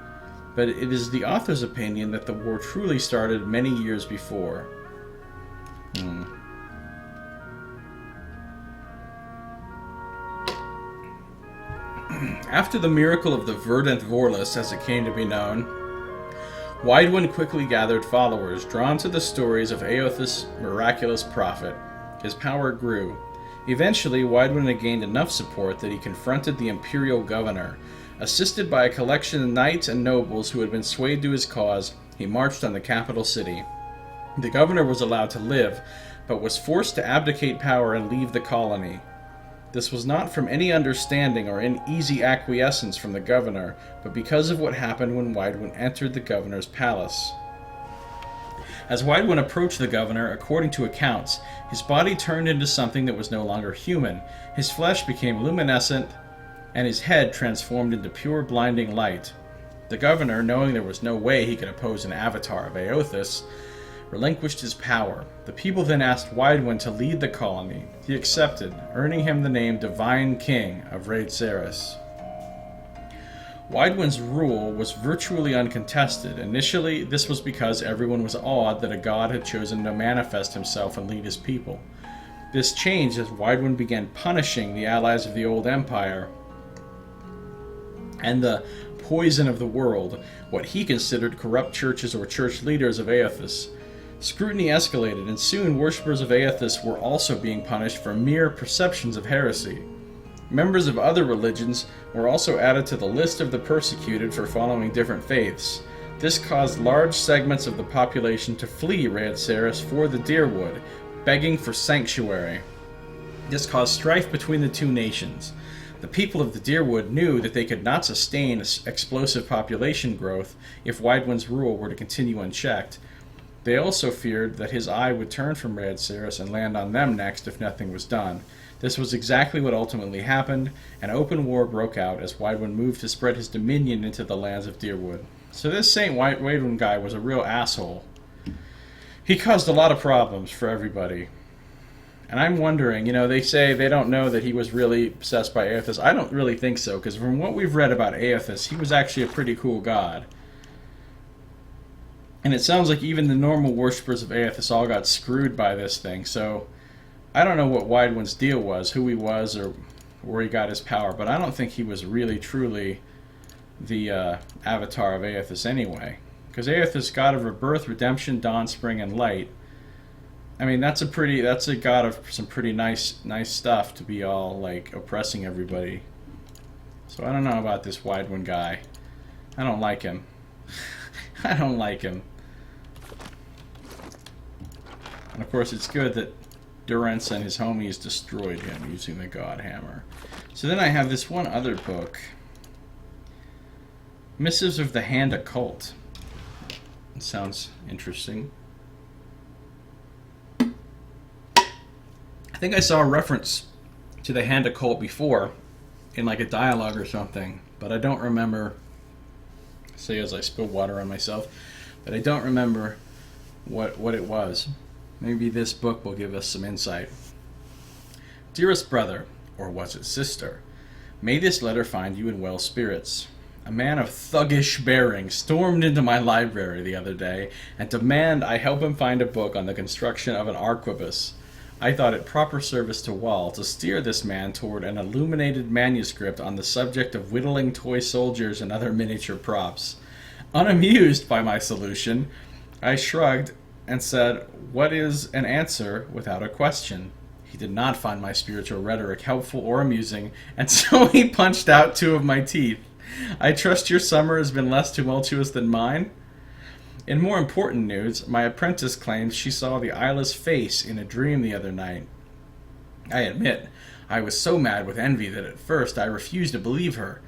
But it is the author's opinion that the war truly started many years before. After the miracle of the Verdant Vorlus, as it came to be known, Widewind quickly gathered followers, drawn to the stories of Eothas' miraculous prophet. His power grew. Eventually, Widewind had gained enough support that he confronted the imperial governor. Assisted by a collection of knights and nobles who had been swayed to his cause, he marched on the capital city. The governor was allowed to live, but was forced to abdicate power and leave the colony. This was not from any understanding or an easy acquiescence from the governor, but because of what happened when Widewind entered the governor's palace. As Widewind approached the governor, according to accounts, his body turned into something that was no longer human. His flesh became luminescent, and his head transformed into pure blinding light. The governor, knowing there was no way he could oppose an avatar of Eothas, relinquished his power. The people then asked Widewind to lead the colony. He accepted, earning him the name Divine King of Raid Ceres. Widewind's rule was virtually uncontested. Initially, this was because everyone was awed that a god had chosen to manifest himself and lead his people. This changed as Widewind began punishing the allies of the Old Empire and the poison of the world, what he considered corrupt churches or church leaders of Eothas. Scrutiny escalated, and soon worshippers of Eothas were also being punished for mere perceptions of heresy. Members of other religions were also added to the list of the persecuted for following different faiths. This caused large segments of the population to flee Raid Ceres for the Deerwood, begging for sanctuary. This caused strife between the two nations. The people of the Deerwood knew that they could not sustain explosive population growth if Widewind's rule were to continue unchecked. They also feared that his eye would turn from Raid Ceres and land on them next if nothing was done. This was exactly what ultimately happened. An open war broke out as Widewind moved to spread his dominion into the lands of Deerwood. So this Saint Widewind guy was a real asshole. He caused a lot of problems for everybody. And I'm wondering, they say they don't know that he was really obsessed by Eothas. I don't really think so, because from what we've read about Eothas, he was actually a pretty cool god. And it sounds like even the normal worshippers of Eothas all got screwed by this thing, so I don't know what Widewind's deal was, who he was, or where he got his power, but I don't think he was really, truly the avatar of Eothas anyway. Because Eothas, god of rebirth, redemption, dawn, spring, and light. I mean, that's a god of some pretty nice stuff to be all, like, oppressing everybody. So I don't know about this Widewind guy. I don't like him. I don't like him. And of course, it's good that Durance and his homies destroyed him using the God Hammer. So then I have this one other book. Missives of the Hand Occult. It sounds interesting. I think I saw a reference to the Hand Occult before in like a dialogue or something, but I don't remember. Say as I spill water on myself, but I don't remember what it was. Maybe this book will give us some insight. Dearest brother, or was it sister, may this letter find you in well spirits. A man of thuggish bearing stormed into my library the other day and demanded I help him find a book on the construction of an arquebus. I thought it proper service to Wall to steer this man toward an illuminated manuscript on the subject of whittling toy soldiers and other miniature props. Unamused by my solution, I shrugged and said, "What is an answer without a question?" He did not find my spiritual rhetoric helpful or amusing, and so he punched out 2 of my teeth. I trust your summer has been less tumultuous than mine? In more important news, my apprentice claims she saw the eyeless face in a dream the other night. I admit, I was so mad with envy that at first I refused to believe her.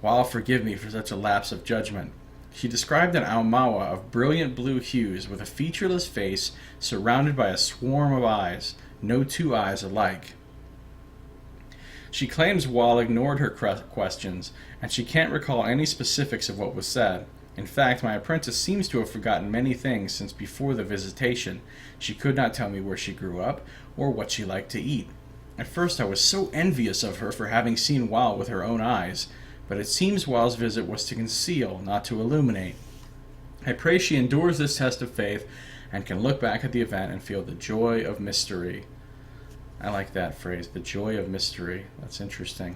Wall forgive me for such a lapse of judgment. She described an Aumaua of brilliant blue hues with a featureless face surrounded by a swarm of eyes, no 2 eyes alike. She claims Wall ignored her questions, and she can't recall any specifics of what was said. In fact, my apprentice seems to have forgotten many things since before the visitation. She could not tell me where she grew up, or what she liked to eat. At first I was so envious of her for having seen Wall with her own eyes, but it seems Wall's visit was to conceal, not to illuminate. I pray she endures this test of faith, and can look back at the event and feel the joy of mystery. I like that phrase, the joy of mystery. That's interesting.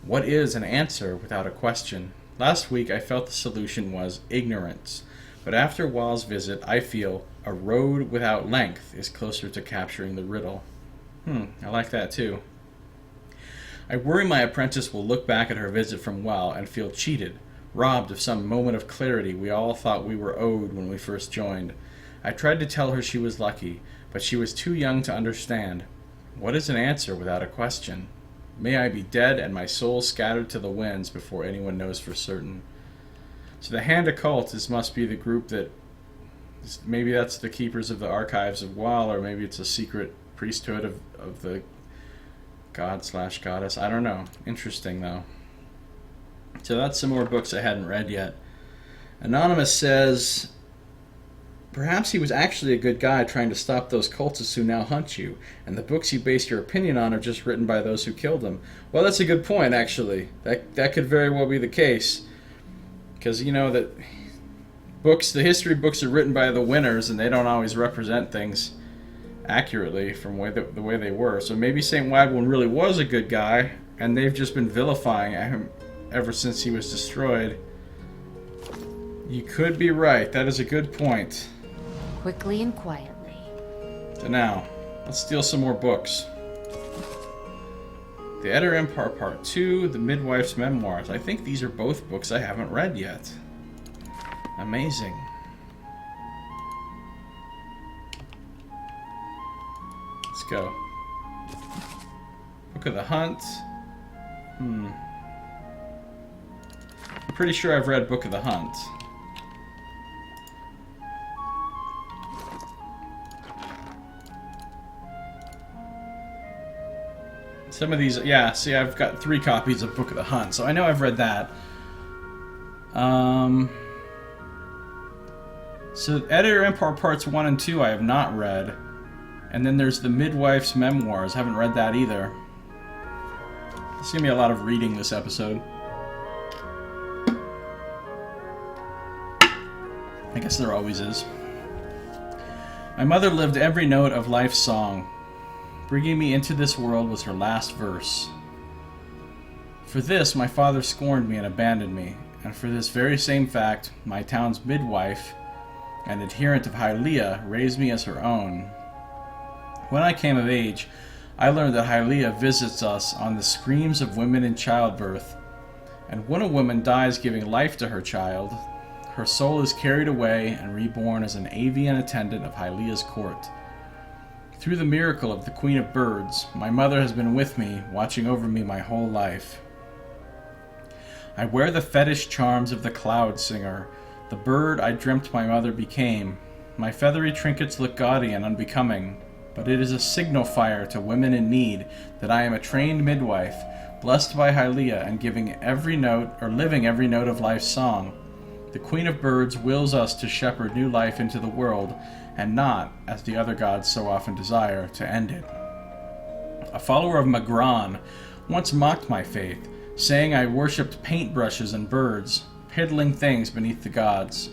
What is an answer without a question? Last week I felt the solution was ignorance, But after Wall's visit, I feel a road without length is closer to capturing the riddle. I like that too. I worry my apprentice will look back at her visit from Wall and feel cheated, robbed of some moment of clarity we all thought we were owed when we first joined. I tried to tell her she was lucky, but she was too young to understand. What is an answer without a question? May I be dead and my soul scattered to the winds before anyone knows for certain. So the Hand Occult must be the group that... Maybe that's the keepers of the archives of Wall, or maybe it's a secret priesthood of the god/goddess. I don't know. Interesting, though. So that's some more books I hadn't read yet. Anonymous says, perhaps he was actually a good guy trying to stop those cultists who now hunt you, and the books you base your opinion on are just written by those who killed them. Well, that's a good point, actually. That could very well be the case. Because, you know, that the history books are written by the winners, and they don't always represent things accurately from the way they were. So maybe St. Wagwin really was a good guy, and they've just been vilifying him ever since he was destroyed. You could be right. That is a good point. Quickly and quietly. So now, let's steal some more books. The Eder Empire Part 2, The Midwife's Memoirs. I think these are both books I haven't read yet. Amazing. Let's go. Book of the Hunt. I'm pretty sure I've read Book of the Hunt. Some of these, yeah, see, I've got 3 copies of Book of the Hunt, so I know I've read that. So Editor Empire Parts 1 and 2 I have not read. And then there's The Midwife's Memoirs. Haven't read that either. It's going to be a lot of reading this episode. I guess there always is. My mother lived every note of life's song. Bringing me into this world was her last verse. For this, my father scorned me and abandoned me, and for this very same fact, my town's midwife, an adherent of Hylia, raised me as her own. When I came of age, I learned that Hylia visits us on the screams of women in childbirth, and when a woman dies giving life to her child, her soul is carried away and reborn as an avian attendant of Hylia's court. Through the miracle of the Queen of Birds, my mother has been with me, watching over me my whole life. I wear the fetish charms of the cloud singer, the bird I dreamt my mother became. My feathery trinkets look gaudy and unbecoming, but it is a signal fire to women in need that I am a trained midwife, blessed by Hylia and living every note of life's song. The Queen of Birds wills us to shepherd new life into the world, and not, as the other gods so often desire, to end it. A follower of Magran once mocked my faith, saying I worshipped paintbrushes and birds, piddling things beneath the gods.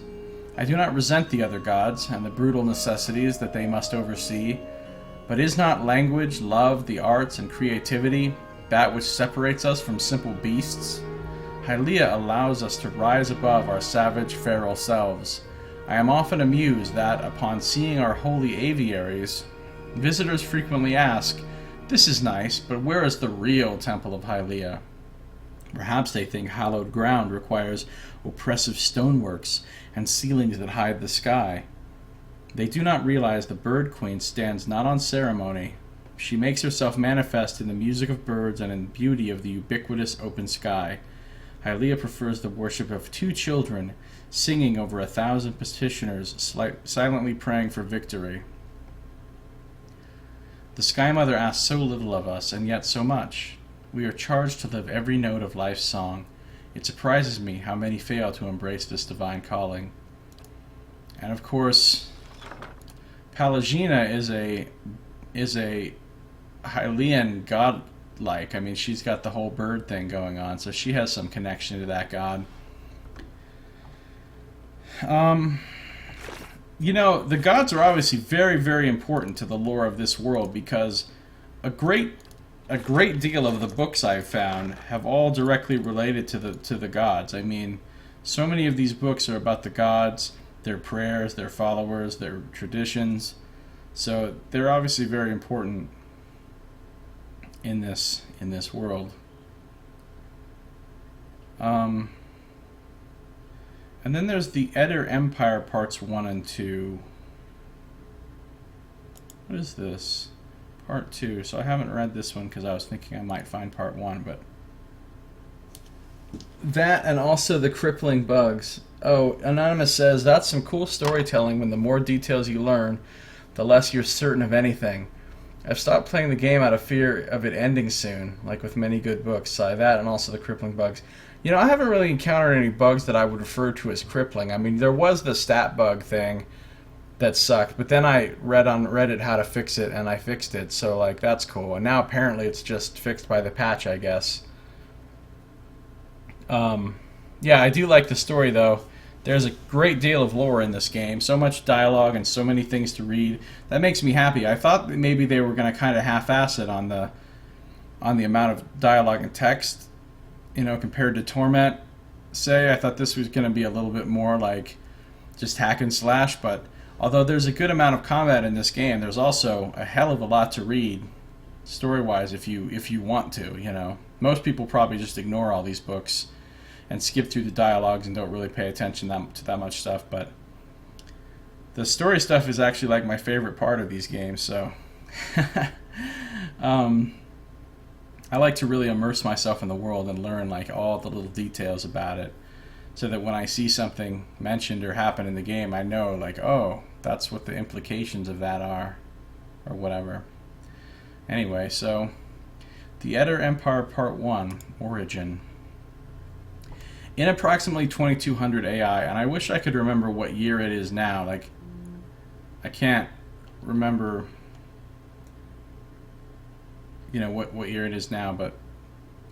I do not resent the other gods and the brutal necessities that they must oversee, but is not language, love, the arts, and creativity that which separates us from simple beasts? Hylia allows us to rise above our savage, feral selves. I am often amused that, upon seeing our holy aviaries, visitors frequently ask, "This is nice, but where is the real Temple of Hylia?" Perhaps they think hallowed ground requires oppressive stoneworks and ceilings that hide the sky. They do not realize the Bird Queen stands not on ceremony. She makes herself manifest in the music of birds and in the beauty of the ubiquitous open sky. Hylia prefers the worship of 2 children, singing over 1,000 petitioners, silently praying for victory. The Sky Mother asks so little of us, and yet so much. We are charged to live every note of life's song. It surprises me how many fail to embrace this divine calling. And of course, Palagina is a Hylian godlike. I mean, she's got the whole bird thing going on, so she has some connection to that god. You know, the gods are obviously very, very important to the lore of this world, because a great deal of the books I've found have all directly related to the gods. I mean, so many of these books are about the gods, their prayers, their followers, their traditions. So they're obviously very important in this world. And then there's the Eder Empire parts 1 and 2. What is this? Part 2. So I haven't read this one because I was thinking I might find part 1, but that and also the crippling bugs. Oh, Anonymous says, that's some cool storytelling when the more details you learn, the less you're certain of anything. I've stopped playing the game out of fear of it ending soon, like with many good books. So that and also the crippling bugs. You know, I haven't really encountered any bugs that I would refer to as crippling. I mean, there was the stat bug thing that sucked, but then I read on Reddit how to fix it, and I fixed it, so, like, that's cool. And now apparently it's just fixed by the patch, I guess. Yeah, I do like the story, though. There's a great deal of lore in this game, so much dialogue and so many things to read. That makes me happy. I thought that maybe they were going to kind of half-ass it on the amount of dialogue and text, you know, compared to Torment. Say, I thought this was going to be a little bit more like just hack and slash, but although there's a good amount of combat in this game, there's also a hell of a lot to read, story-wise, if you want to, you know. Most people probably just ignore all these books and skip through the dialogues and don't really pay attention to that much stuff, but the story stuff is actually like my favorite part of these games, so I like to really immerse myself in the world and learn like all the little details about it, so that when I see something mentioned or happen in the game, I know, like, oh, that's what the implications of that are, or whatever. Anyway, so the Eder Empire Part 1, Origin. In approximately 2200 AI, and I wish I could remember what year it is now. Like, I can't remember, you know, what year it is now, but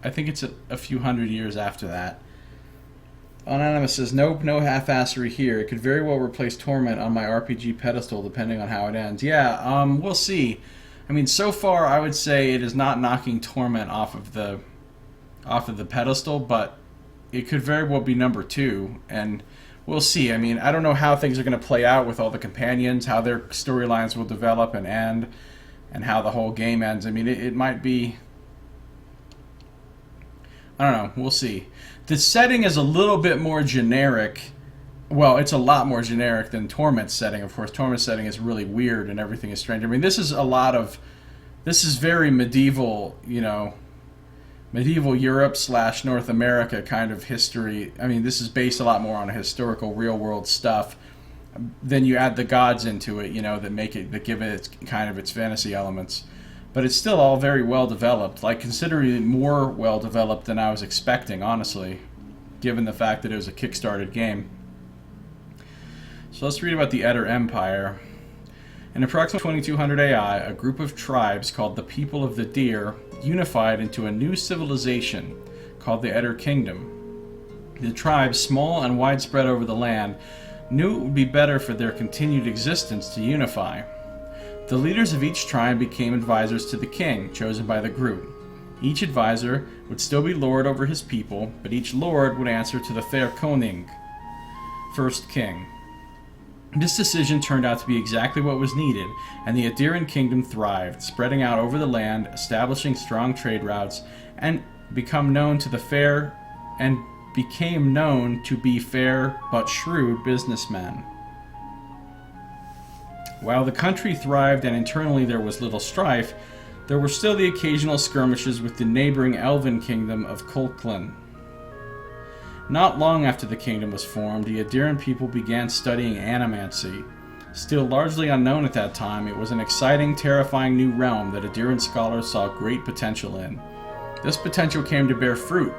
I think it's a few hundred years after that. Anonymous says, nope, no half-assery here. It could very well replace Torment on my RPG pedestal, depending on how it ends. Yeah, we'll see. I mean, so far, I would say it is not knocking Torment off of the pedestal, but it could very well be number 2, and we'll see. I mean, I don't know how things are going to play out with all the companions, how their storylines will develop and end, and how the whole game ends. I mean, it might be... I don't know. We'll see. The setting is a little bit more generic. Well, it's a lot more generic than Torment's setting. Of course, Torment's setting is really weird and everything is strange. I mean, this is very medieval, you know, medieval Europe / North America kind of history. I mean, this is based a lot more on historical, real-world stuff. Then you add the gods into it, you know, that give it kind of its fantasy elements. But it's still all very well developed, like considerably more well developed than I was expecting, honestly, given the fact that it was a kickstarted game. So let's read about the Eder Empire. In approximately 2200 AI, a group of tribes called the People of the Deer unified into a new civilization called the Eder Kingdom. The tribes, small and widespread over the land, knew it would be better for their continued existence to unify. The leaders of each tribe became advisors to the king, chosen by the group. Each advisor would still be lord over his people, but each lord would answer to the Koning, first king. This decision turned out to be exactly what was needed, and the Adirian kingdom thrived, spreading out over the land, establishing strong trade routes, and became known to be fair but shrewd businessmen. While the country thrived and internally there was little strife, there were still the occasional skirmishes with the neighboring elven kingdom of Kulklin. Not long after the kingdom was formed, the Adirian people began studying animancy. Still largely unknown at that time, it was an exciting, terrifying new realm that Adirian scholars saw great potential in. This potential came to bear fruit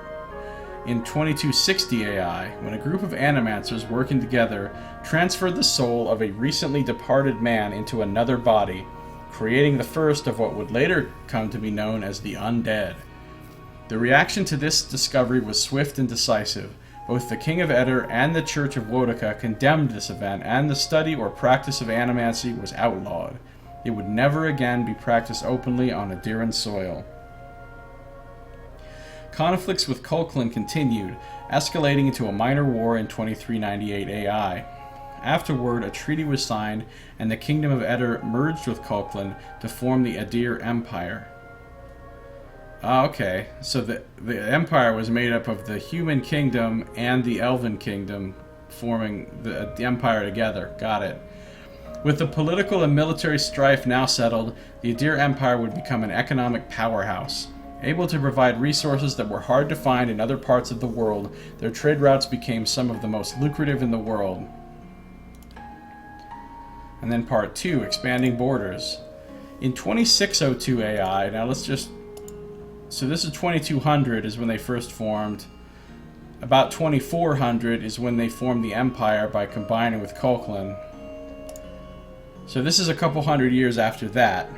in 2260 AI, when a group of animancers working together transferred the soul of a recently departed man into another body, creating the first of what would later come to be known as the undead. The reaction to this discovery was swift and decisive. Both the King of Eder and the Church of Woedica condemned this event, and the study or practice of animancy was outlawed. It would never again be practiced openly on Adirian soil. Conflicts with Kulklin continued, escalating into a minor war in 2398 AI. Afterward, a treaty was signed, and the Kingdom of Eder merged with Colkland to form the Adir Empire. Okay, so the Empire was made up of the Human Kingdom and the Elven Kingdom, forming the Empire together. Got it. With the political and military strife now settled, the Adir Empire would become an economic powerhouse. Able to provide resources that were hard to find in other parts of the world, their trade routes became some of the most lucrative in the world. And then part 2, expanding borders. In 2602 AI, now let's just... So this is 2200 is when they first formed. About 2400 is when they formed the Empire by combining with Colkland. So this is a couple hundred years after that.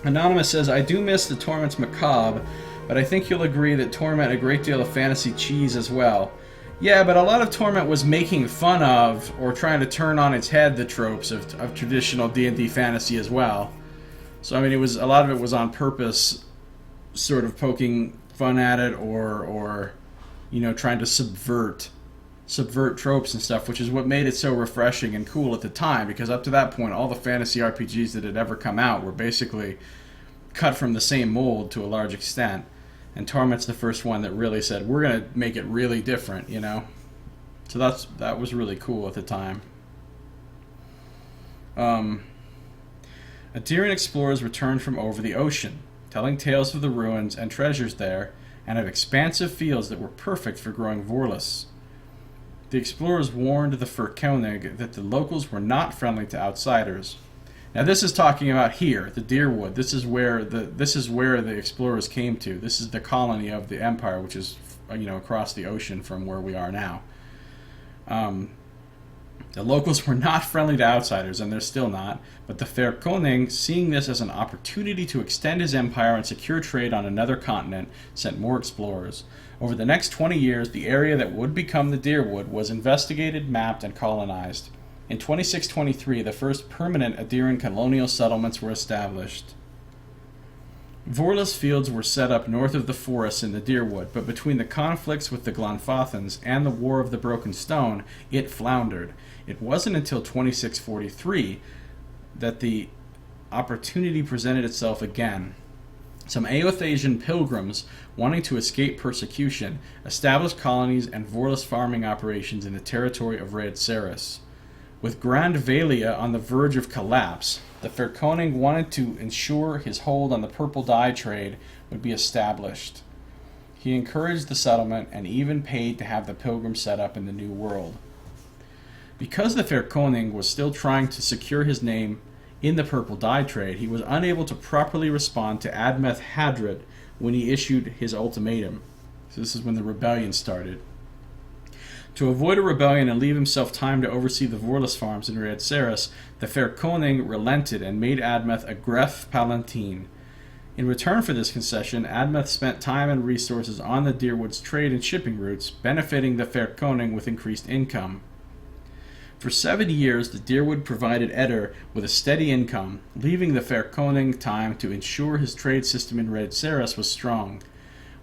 Anonymous says, I do miss the Torment's macabre, but I think you'll agree that Torment a great deal of fantasy cheese as well. Yeah, but a lot of Torment was making fun of, or trying to turn on its head, the tropes of traditional D&D fantasy as well. So I mean, a lot of it was on purpose, sort of poking fun at it, or you know, trying to subvert tropes and stuff, which is what made it so refreshing and cool at the time, because up to that point, all the fantasy RPGs that had ever come out were basically cut from the same mold to a large extent. And Torment's the first one that really said, we're going to make it really different, you know? So that was really cool at the time. Adirian explorers returned from over the ocean, telling tales of the ruins and treasures there, and of expansive fields that were perfect for growing Vorlis. The explorers warned the Fyrkonig that the locals were not friendly to outsiders. Now this is talking about here, the Deerwood. This is where the explorers came to. This is the colony of the Empire, which is, you know, across the ocean from where we are now. The locals were not friendly to outsiders, and they're still not, but the Fyrkonig, seeing this as an opportunity to extend his empire and secure trade on another continent, sent more explorers. Over the next 20 years, the area that would become the Deerwood was investigated, mapped, and colonized. In 2623, the first permanent Adirian colonial settlements were established. Vorlis fields were set up north of the forests in the Deerwood, but between the conflicts with the Glanfathans and the War of the Broken Stone, it floundered. It wasn't until 2643 that the opportunity presented itself again. Some Aothasian pilgrims, wanting to escape persecution, established colonies and Vorlis farming operations in the territory of Red Ceres. With Grand Vailia on the verge of collapse, the Fyrkonig wanted to ensure his hold on the purple dye trade would be established. He encouraged the settlement and even paid to have the pilgrims set up in the New World. Because the Fyrkonig was still trying to secure his name in the purple dye trade, he was unable to properly respond to Admeth Hadred when he issued his ultimatum. So this is when the rebellion started. To avoid a rebellion and leave himself time to oversee the Vorlis farms in Red Ceres, the Fyrkonig relented and made Admeth a Gref Palatine. In return for this concession, Admeth spent time and resources on the Deerwood's trade and shipping routes, benefiting the Fyrkonig with increased income. For 7 years, the Deerwood provided Eder with a steady income, leaving the Fyrkonig time to ensure his trade system in Red Ceres was strong.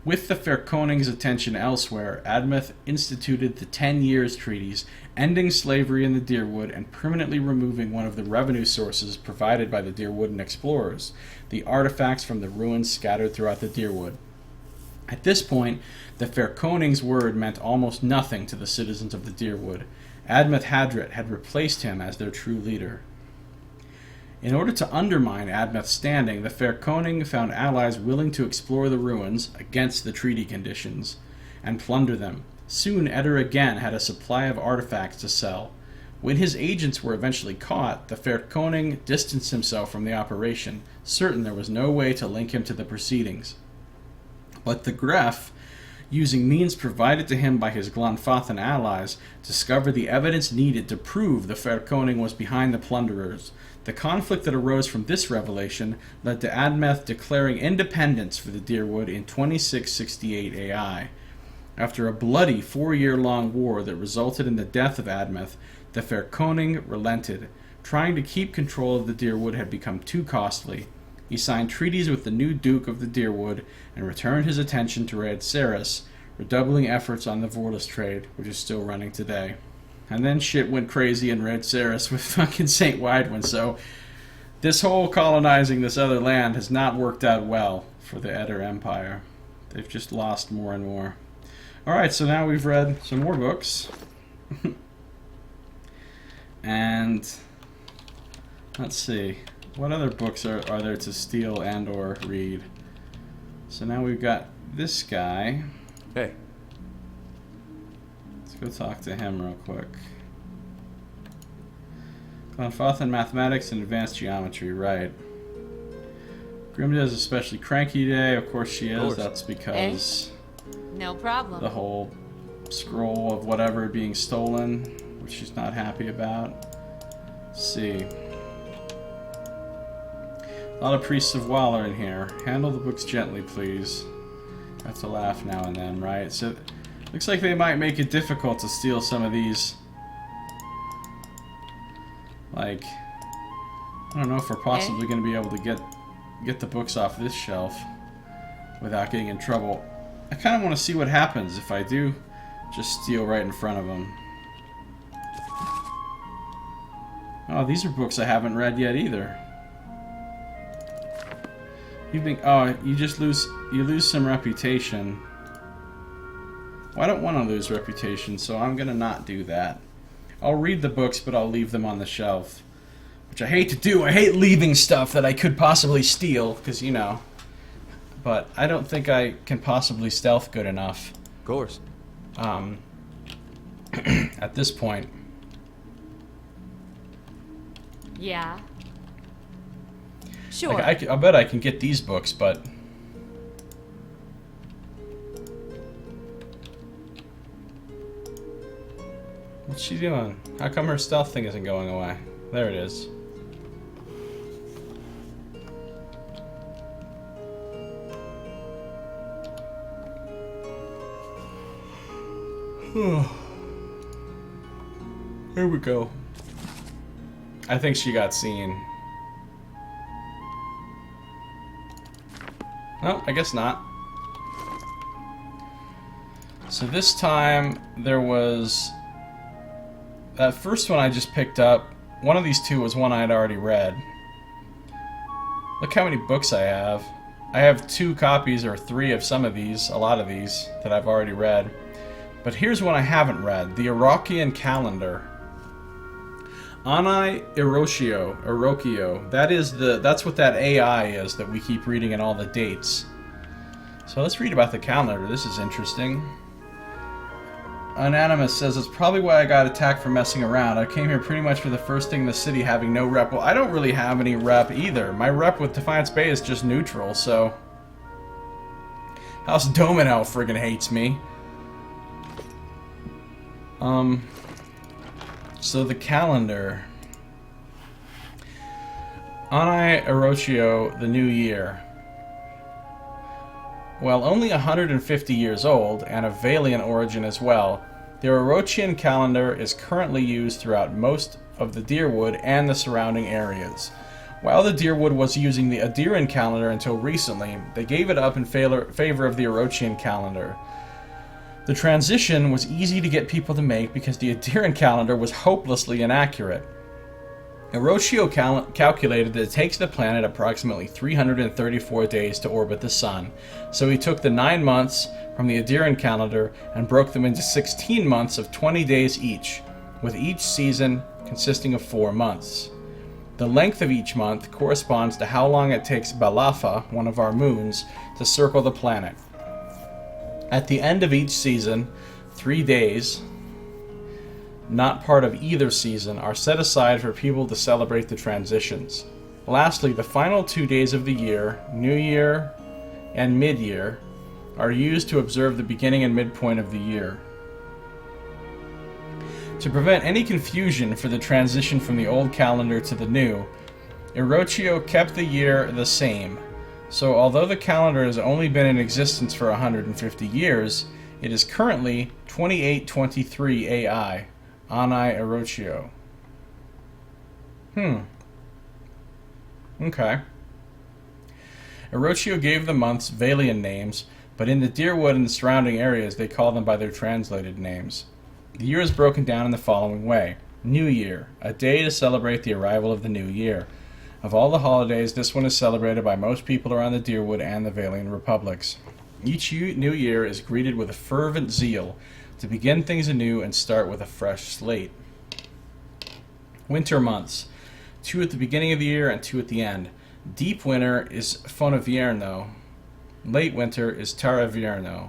With the Fyrkonig's attention elsewhere, Admeth instituted the 10 Years Treaties, ending slavery in the Deerwood and permanently removing one of the revenue sources provided by the Deerwooden explorers, the artifacts from the ruins scattered throughout the Deerwood. At this point, the Fyrkonig's word meant almost nothing to the citizens of the Deerwood. Admeth Hadret had replaced him as their true leader. In order to undermine Admeth's standing, the Fyrkonig found allies willing to explore the ruins against the treaty conditions and plunder them. Soon Eder again had a supply of artifacts to sell. When his agents were eventually caught, the Fyrkonig distanced himself from the operation, certain there was no way to link him to the proceedings. But the Gref, using means provided to him by his Glanfathan allies, discovered the evidence needed to prove the Fyrkonig was behind the plunderers. The conflict that arose from this revelation led to Admeth declaring independence for the Deerwood in 2668 AI. After a bloody 4-year-long war that resulted in the death of Admeth, the Fyrkonig relented. Trying to keep control of the Deerwood had become too costly. He signed treaties with the new Duke of the Deerwood and returned his attention to Red Ceres, redoubling efforts on the Vorlis trade, which is still running today. And then shit went crazy in Red Saris with fucking St. Widewin. So this whole colonizing this other land has not worked out well for the Eder Empire. They've just lost more and more. Alright, so now we've read some more books. And let's see. What other books are there to steal and or read? So now we've got this guy. Hey. Let's go talk to him real quick. Glenfathan in mathematics and advanced geometry, right. Grimda's especially cranky today. Of course she is. That's because No problem. the whole scroll of whatever being stolen, which she's not happy about. Let's see. A lot of priests of Waller in here. Handle the books gently, please. Have to laugh now and then, right? So, looks like they might make it difficult to steal some of these. Like, I don't know if we're possibly going to be able to get the books off this shelf without getting in trouble. I kind of want to see what happens if I do just steal right in front of them. Oh, these are books I haven't read yet either. You just lose some reputation. Well, I don't want to lose reputation, so I'm gonna not do that. I'll read the books, but I'll leave them on the shelf, which I hate to do. I hate leaving stuff that I could possibly steal, because you know. But I don't think I can possibly stealth good enough. Of course. At this point. Yeah. Sure. Like, I bet I can get these books, but what's she doing? How come her stealth thing isn't going away? There it is. Here we go. I think she got seen. No, I guess not. So this time there was that first one I just picked up. One of these two was one I had already read. Look how many books I have. I have 2 copies or 3 of some of these, a lot of these that I've already read. But here's one I haven't read, the Orochian Calendar. Ani Orochio. That's what that AI is that we keep reading in all the dates. So let's read about the calendar. This is interesting. Unanimous says it's probably why I got attacked for messing around. I came here pretty much for the first thing in the city, having no rep. Well, I don't really have any rep either. My rep with Defiance Bay is just neutral, so House Domino friggin' hates me. So the calendar. Ani Orochio, the new year. Well, only 150 years old, and of Valiant origin as well, the Orochian calendar is currently used throughout most of the Deerwood and the surrounding areas. While the Deerwood was using the Adiran calendar until recently, they gave it up in favor of the Orochian calendar. The transition was easy to get people to make because the Adiran calendar was hopelessly inaccurate. Orochio calculated that it takes the planet approximately 334 days to orbit the sun, so he took the 9 months from the Adiran calendar and broke them into 16 months of 20 days each, with each season consisting of 4 months. The length of each month corresponds to how long it takes Balafa, one of our moons, to circle the planet. At the end of each season, 3 days, not part of either season, are set aside for people to celebrate the transitions. Lastly, the final 2 days of the year, New Year and Mid-Year, are used to observe the beginning and midpoint of the year. To prevent any confusion for the transition from the old calendar to the new, Orochio kept the year the same. So although the calendar has only been in existence for 150 years, it is currently 2823 AI. Ani Orochio. Okay. Orochio gave the months Valian names, but in the Deerwood and the surrounding areas they call them by their translated names. The year is broken down in the following way. New Year, a day to celebrate the arrival of the new year. Of all the holidays, this one is celebrated by most people around the Dyrwood and the Valian Republics. Each new year is greeted with a fervent zeal to begin things anew and start with a fresh slate. Winter months, 2 at the beginning of the year and 2 at the end. Deep winter is Fonavierno. Late winter is Taravierno.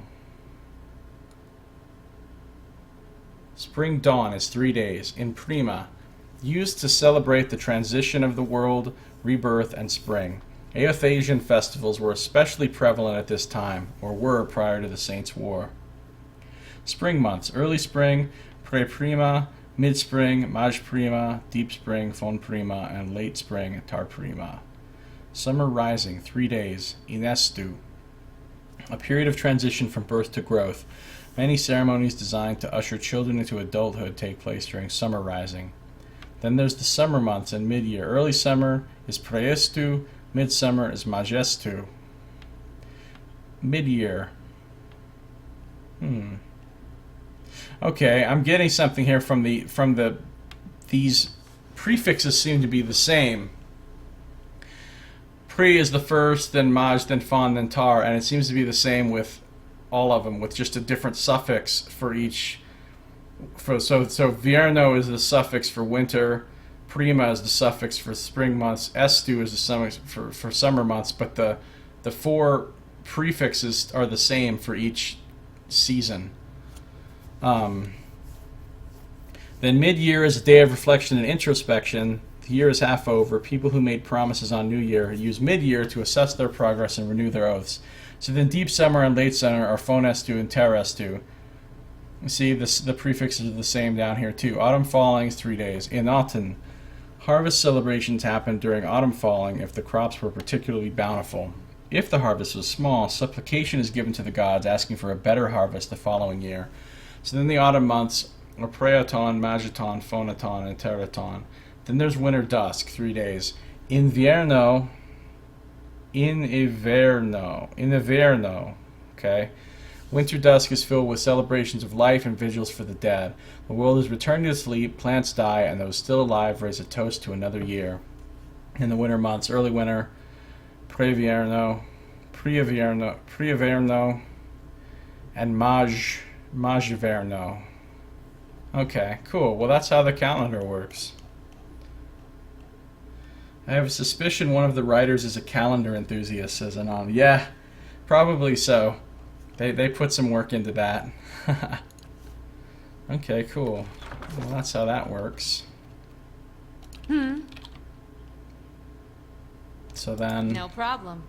Spring dawn is 3 days, in prima, used to celebrate the transition of the world, rebirth, and spring. Aothasian festivals were especially prevalent at this time, or were prior to the Saints' War. Spring months, early spring, pre-prima, mid-spring, maj prima, deep spring, fon prima, and late spring, tar prima. Summer rising, 3 days, inestu, a period of transition from birth to growth. Many ceremonies designed to usher children into adulthood take place during summer rising. Then there's the summer months and mid-year. Early summer is praestu, midsummer is majestu. Mid-year. Okay, I'm getting something here from these prefixes seem to be the same. Pre is the first, then maj, then fon, then tar, and it seems to be the same with all of them, with just a different suffix for each. So vierno is the suffix for winter, prima is the suffix for spring months, estu is the suffix for summer months, but the 4 prefixes are the same for each season. Then mid-year is a day of reflection and introspection. The year is half over. People who made promises on New Year use mid-year to assess their progress and renew their oaths. So then deep summer and late summer are fonestu and terestu. You see, the prefixes are the same down here too. Autumn falling is 3 days. In autumn, harvest celebrations happen during autumn falling if the crops were particularly bountiful. If the harvest was small, supplication is given to the gods asking for a better harvest the following year. So then the autumn months are preaton, magiton, phonaton, and teraton. Then there's winter dusk, 3 days. Inverno, okay? Winter dusk is filled with celebrations of life and vigils for the dead. The world is returning to sleep, plants die, and those still alive raise a toast to another year. In the winter months, early winter, previerno, and majverno. Okay, cool. Well, that's how the calendar works. I have a suspicion one of the writers is a calendar enthusiast, says Anon. Yeah, probably so. They put some work into that. Okay, cool. Well, that's how that works. So then... No problem.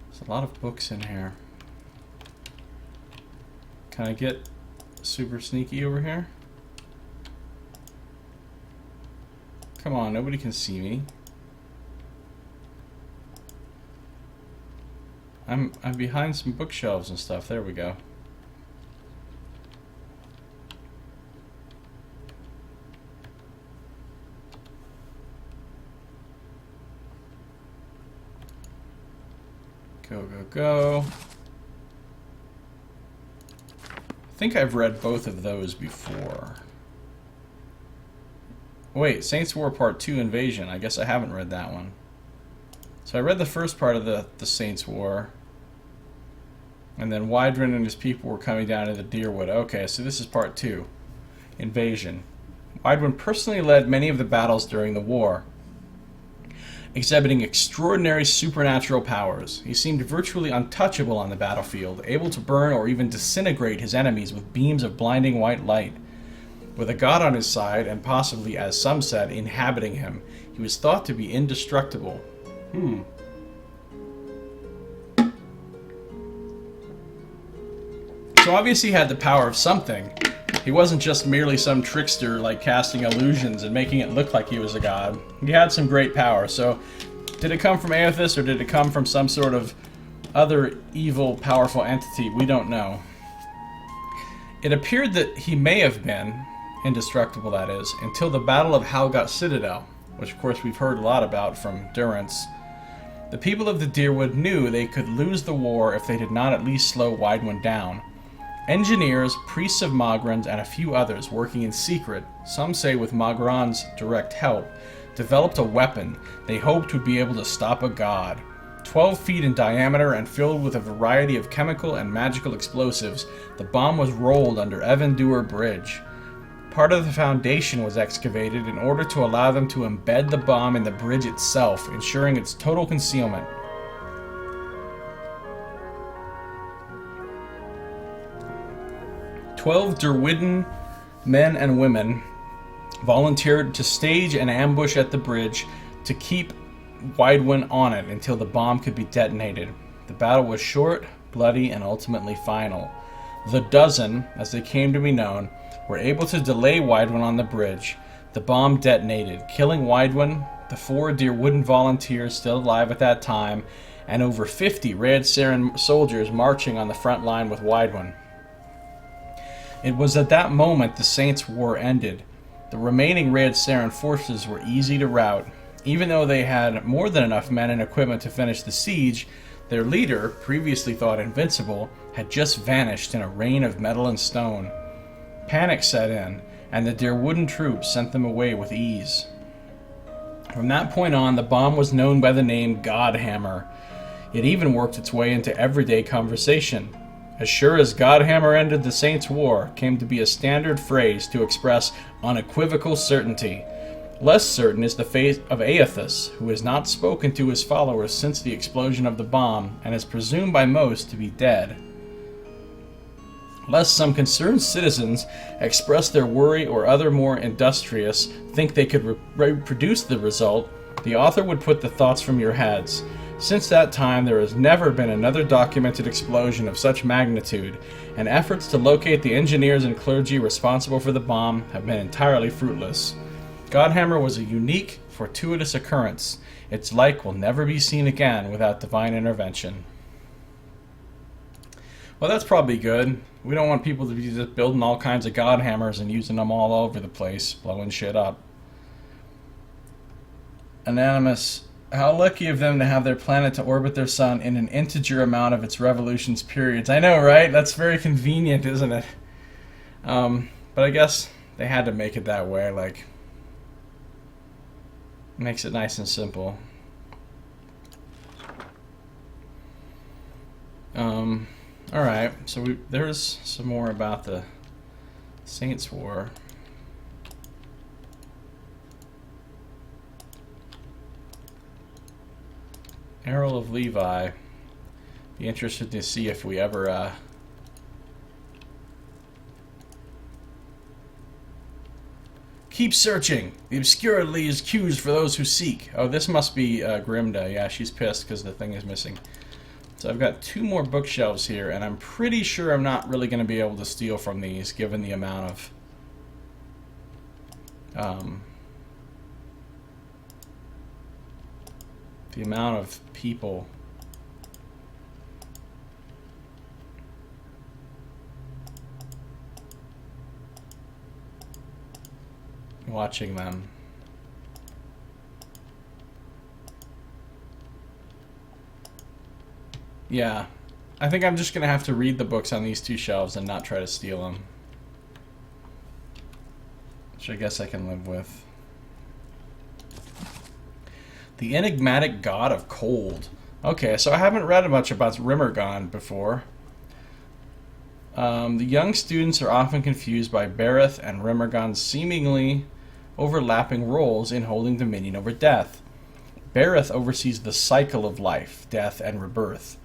There's a lot of books in here. Can I get super sneaky over here? Come on, nobody can see me. I'm behind some bookshelves and stuff. There we go. Go, go, go. I think I've read both of those before. Wait, Saints War Part 2 Invasion. I guess I haven't read that one. So I read the first part of the Saints War. And then Wydrin and his people were coming down to the Dyrwood. Okay, so this is Part 2. Invasion. Wydrin personally led many of the battles during the war, exhibiting extraordinary supernatural powers. He seemed virtually untouchable on the battlefield, able to burn or even disintegrate his enemies with beams of blinding white light. With a god on his side, and possibly, as some said, inhabiting him, he was thought to be indestructible. So obviously he had the power of something. He wasn't just merely some trickster, like casting illusions and making it look like he was a god. He had some great power. So did it come from Aothis, or did it come from some sort of other evil, powerful entity? We don't know. It appeared that he may have been indestructible, that is, until the Battle of Halgot Citadel, which of course we've heard a lot about from Durance. The people of the Deerwood knew they could lose the war if they did not at least slow Icewind down. Engineers, priests of Magrand, and a few others working in secret, some say with Magrand's direct help, developed a weapon they hoped would be able to stop a god. 12 feet in diameter and filled with a variety of chemical and magical explosives, the bomb was rolled under Evendur Bridge. Part of the foundation was excavated in order to allow them to embed the bomb in the bridge itself, ensuring its total concealment. "12 Derwidden men and women volunteered to stage an ambush at the bridge to keep Icewind on it until the bomb could be detonated. The battle was short, bloody, and ultimately final. The Dozen, as they came to be known, were able to delay Icewind on the bridge. The bomb detonated, killing Icewind, the 4 Deerwooden volunteers still alive at that time, and over 50 Red Saren soldiers marching on the front line with Icewind. It was at that moment the Saints' War ended. The remaining Red Saren forces were easy to rout. Even though they had more than enough men and equipment to finish the siege, their leader, previously thought invincible, had just vanished in a rain of metal and stone. Panic set in, and the Deerwooden troops sent them away with ease. From that point on, the bomb was known by the name Godhammer. It even worked its way into everyday conversation. As sure as Godhammer ended the Saints' War came to be a standard phrase to express unequivocal certainty. Less certain is the fate of Aethys, who has not spoken to his followers since the explosion of the bomb, and is presumed by most to be dead. Lest some concerned citizens express their worry or other more industrious think they could reproduce the result, the author would put the thoughts from your heads. Since that time, there has never been another documented explosion of such magnitude, and efforts to locate the engineers and clergy responsible for the bomb have been entirely fruitless. Godhammer was a unique, fortuitous occurrence. Its like will never be seen again without divine intervention. Well, that's probably good. We don't want people to be just building all kinds of Godhammers and using them all over the place, blowing shit up. Anonymous, how lucky of them to have their planet to orbit their sun in an integer amount of its revolutions periods. I know, right? That's very convenient, isn't it? But I guess they had to make it that way, like... Makes it nice and simple. Alright, so there's some more about the Saints' War. Arrow of Levi. Be interested to see if we ever keep searching. The obscurity is cues for those who seek. Oh, this must be Grimda. Yeah, she's pissed because the thing is missing. So I've got 2 more bookshelves here, and I'm pretty sure I'm not really going to be able to steal from these, given the amount of people watching them. Yeah, I think I'm just going to have to read the books on these 2 shelves and not try to steal them. Which I guess I can live with. The Enigmatic God of Cold. Okay, so I haven't read much about Rimmergond before. The young students are often confused by Bareth and Rimmergond's seemingly overlapping roles in holding dominion over death. Bareth oversees the cycle of life, death, and rebirth.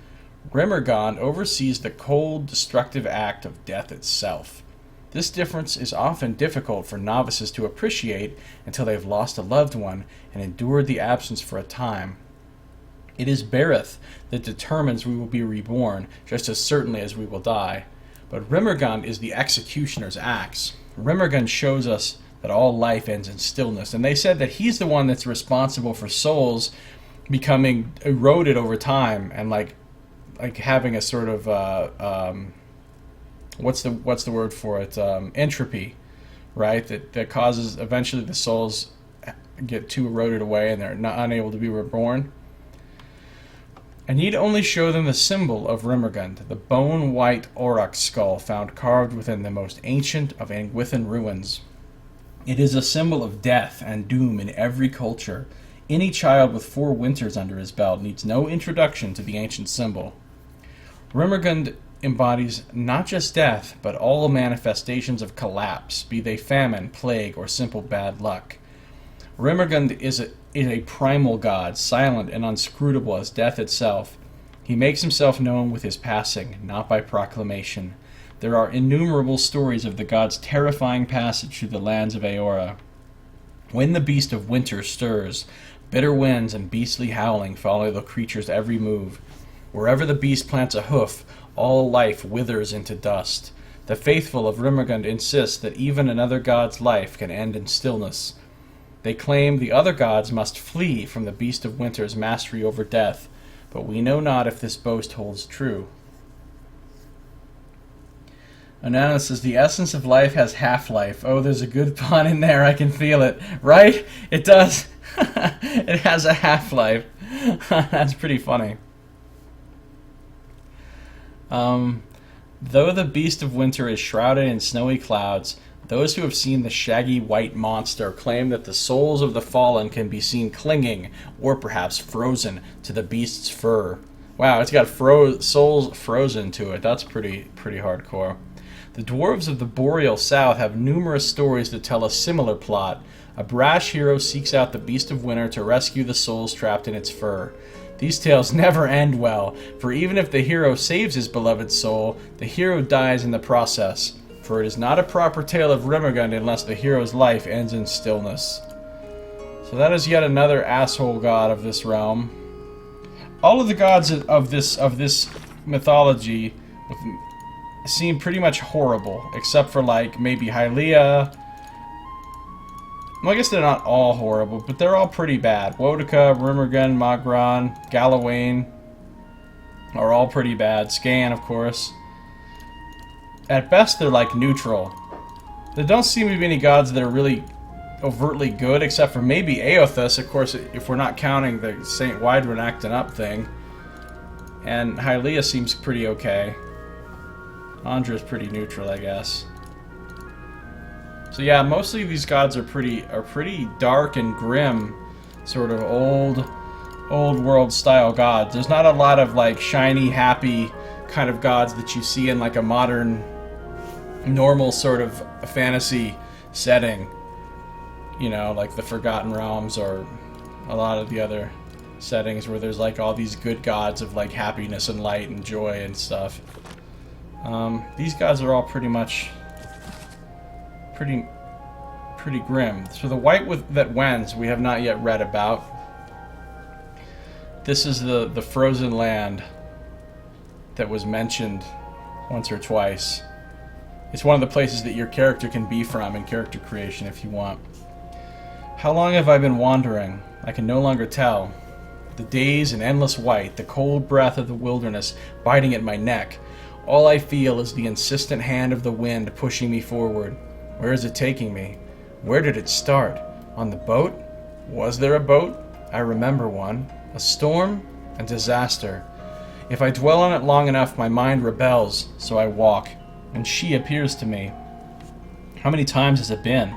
Rimmergond oversees the cold, destructive act of death itself. This difference is often difficult for novices to appreciate until they've lost a loved one and endured the absence for a time. It is Bareth that determines we will be reborn just as certainly as we will die. But Rimmergond is the executioner's axe. Rimmergond shows us that all life ends in stillness, and they said that he's the one that's responsible for souls becoming eroded over time and like having a sort of what's the word for it, entropy, right? That causes eventually the souls get too eroded away and they're not unable to be reborn. I need only show them the symbol of Rimmergund, the bone-white aurochs skull found carved within the most ancient of Angwithan ruins. It is a symbol of death and doom in every culture. Any child with 4 winters under his belt needs no introduction to the ancient symbol. Rimmergund embodies not just death, but all manifestations of collapse, be they famine, plague, or simple bad luck. Rimmergund is a primal god, silent and unscrutable as death itself. He makes himself known with his passing, not by proclamation. There are innumerable stories of the god's terrifying passage through the lands of Aora. When the beast of winter stirs, bitter winds and beastly howling follow the creature's every move. Wherever the beast plants a hoof, all life withers into dust. The faithful of Rimmergund insist that even another god's life can end in stillness. They claim the other gods must flee from the beast of winter's mastery over death, but we know not if this boast holds true. Anonymous says, the essence of life has half-life. Oh, there's a good pun in there, I can feel it. Right? It does. It has a half-life. That's pretty funny. Though the beast of winter is shrouded in snowy clouds, those who have seen the shaggy white monster claim that the souls of the fallen can be seen clinging, or perhaps frozen, to the beast's fur. Wow, it's got souls frozen to it. That's pretty hardcore. The dwarves of the boreal south have numerous stories that tell a similar plot. A brash hero seeks out the beast of winter to rescue the souls trapped in its fur. These tales never end well, for even if the hero saves his beloved soul, the hero dies in the process. For it is not a proper tale of Rimmergund unless the hero's life ends in stillness. So that is yet another asshole god of this realm. All of the gods of this mythology seem pretty much horrible, except for like maybe Hylia. Well, I guess they're not all horrible, but they're all pretty bad. Woedica, Rimmergund, Magron, Galawain are all pretty bad. Scan, of course. At best, they're like neutral. There don't seem to be any gods that are really overtly good, except for maybe Eothas, of course, if we're not counting the St. Widron acting up thing. And Hylia seems pretty okay. Andra's pretty neutral, I guess. So yeah, mostly these gods are pretty dark and grim, sort of old world style gods. There's not a lot of like shiny, happy kind of gods that you see in like a modern, normal sort of fantasy setting. You know, like the Forgotten Realms or a lot of the other settings where there's like all these good gods of like happiness and light and joy and stuff. These gods are all pretty much pretty grim. So the white that wends we have not yet read about. This is the frozen land that was mentioned once or twice. It's one of the places that your character can be from in character creation if you want. How long have I been wandering? I can no longer tell. The days in endless white, the cold breath of the wilderness biting at my neck. All I feel is the insistent hand of the wind pushing me forward. Where is it taking me? Where did it start? On the boat? Was there a boat? I remember one. A storm? A disaster. If I dwell on it long enough, my mind rebels, so I walk, and she appears to me. How many times has it been?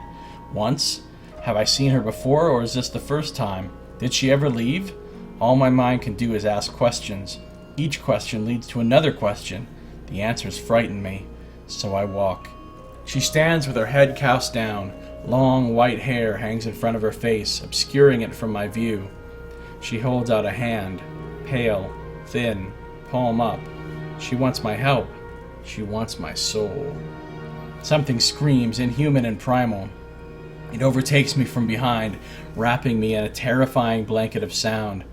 Once? Have I seen her before, or is this the first time? Did she ever leave? All my mind can do is ask questions. Each question leads to another question. The answers frighten me, so I walk. She stands with her head cast down. Long white hair hangs in front of her face, obscuring it from my view. She holds out a hand, pale, thin, palm up. She wants my help. She wants my soul. Something screams, inhuman and primal. It overtakes me from behind, wrapping me in a terrifying blanket of sound.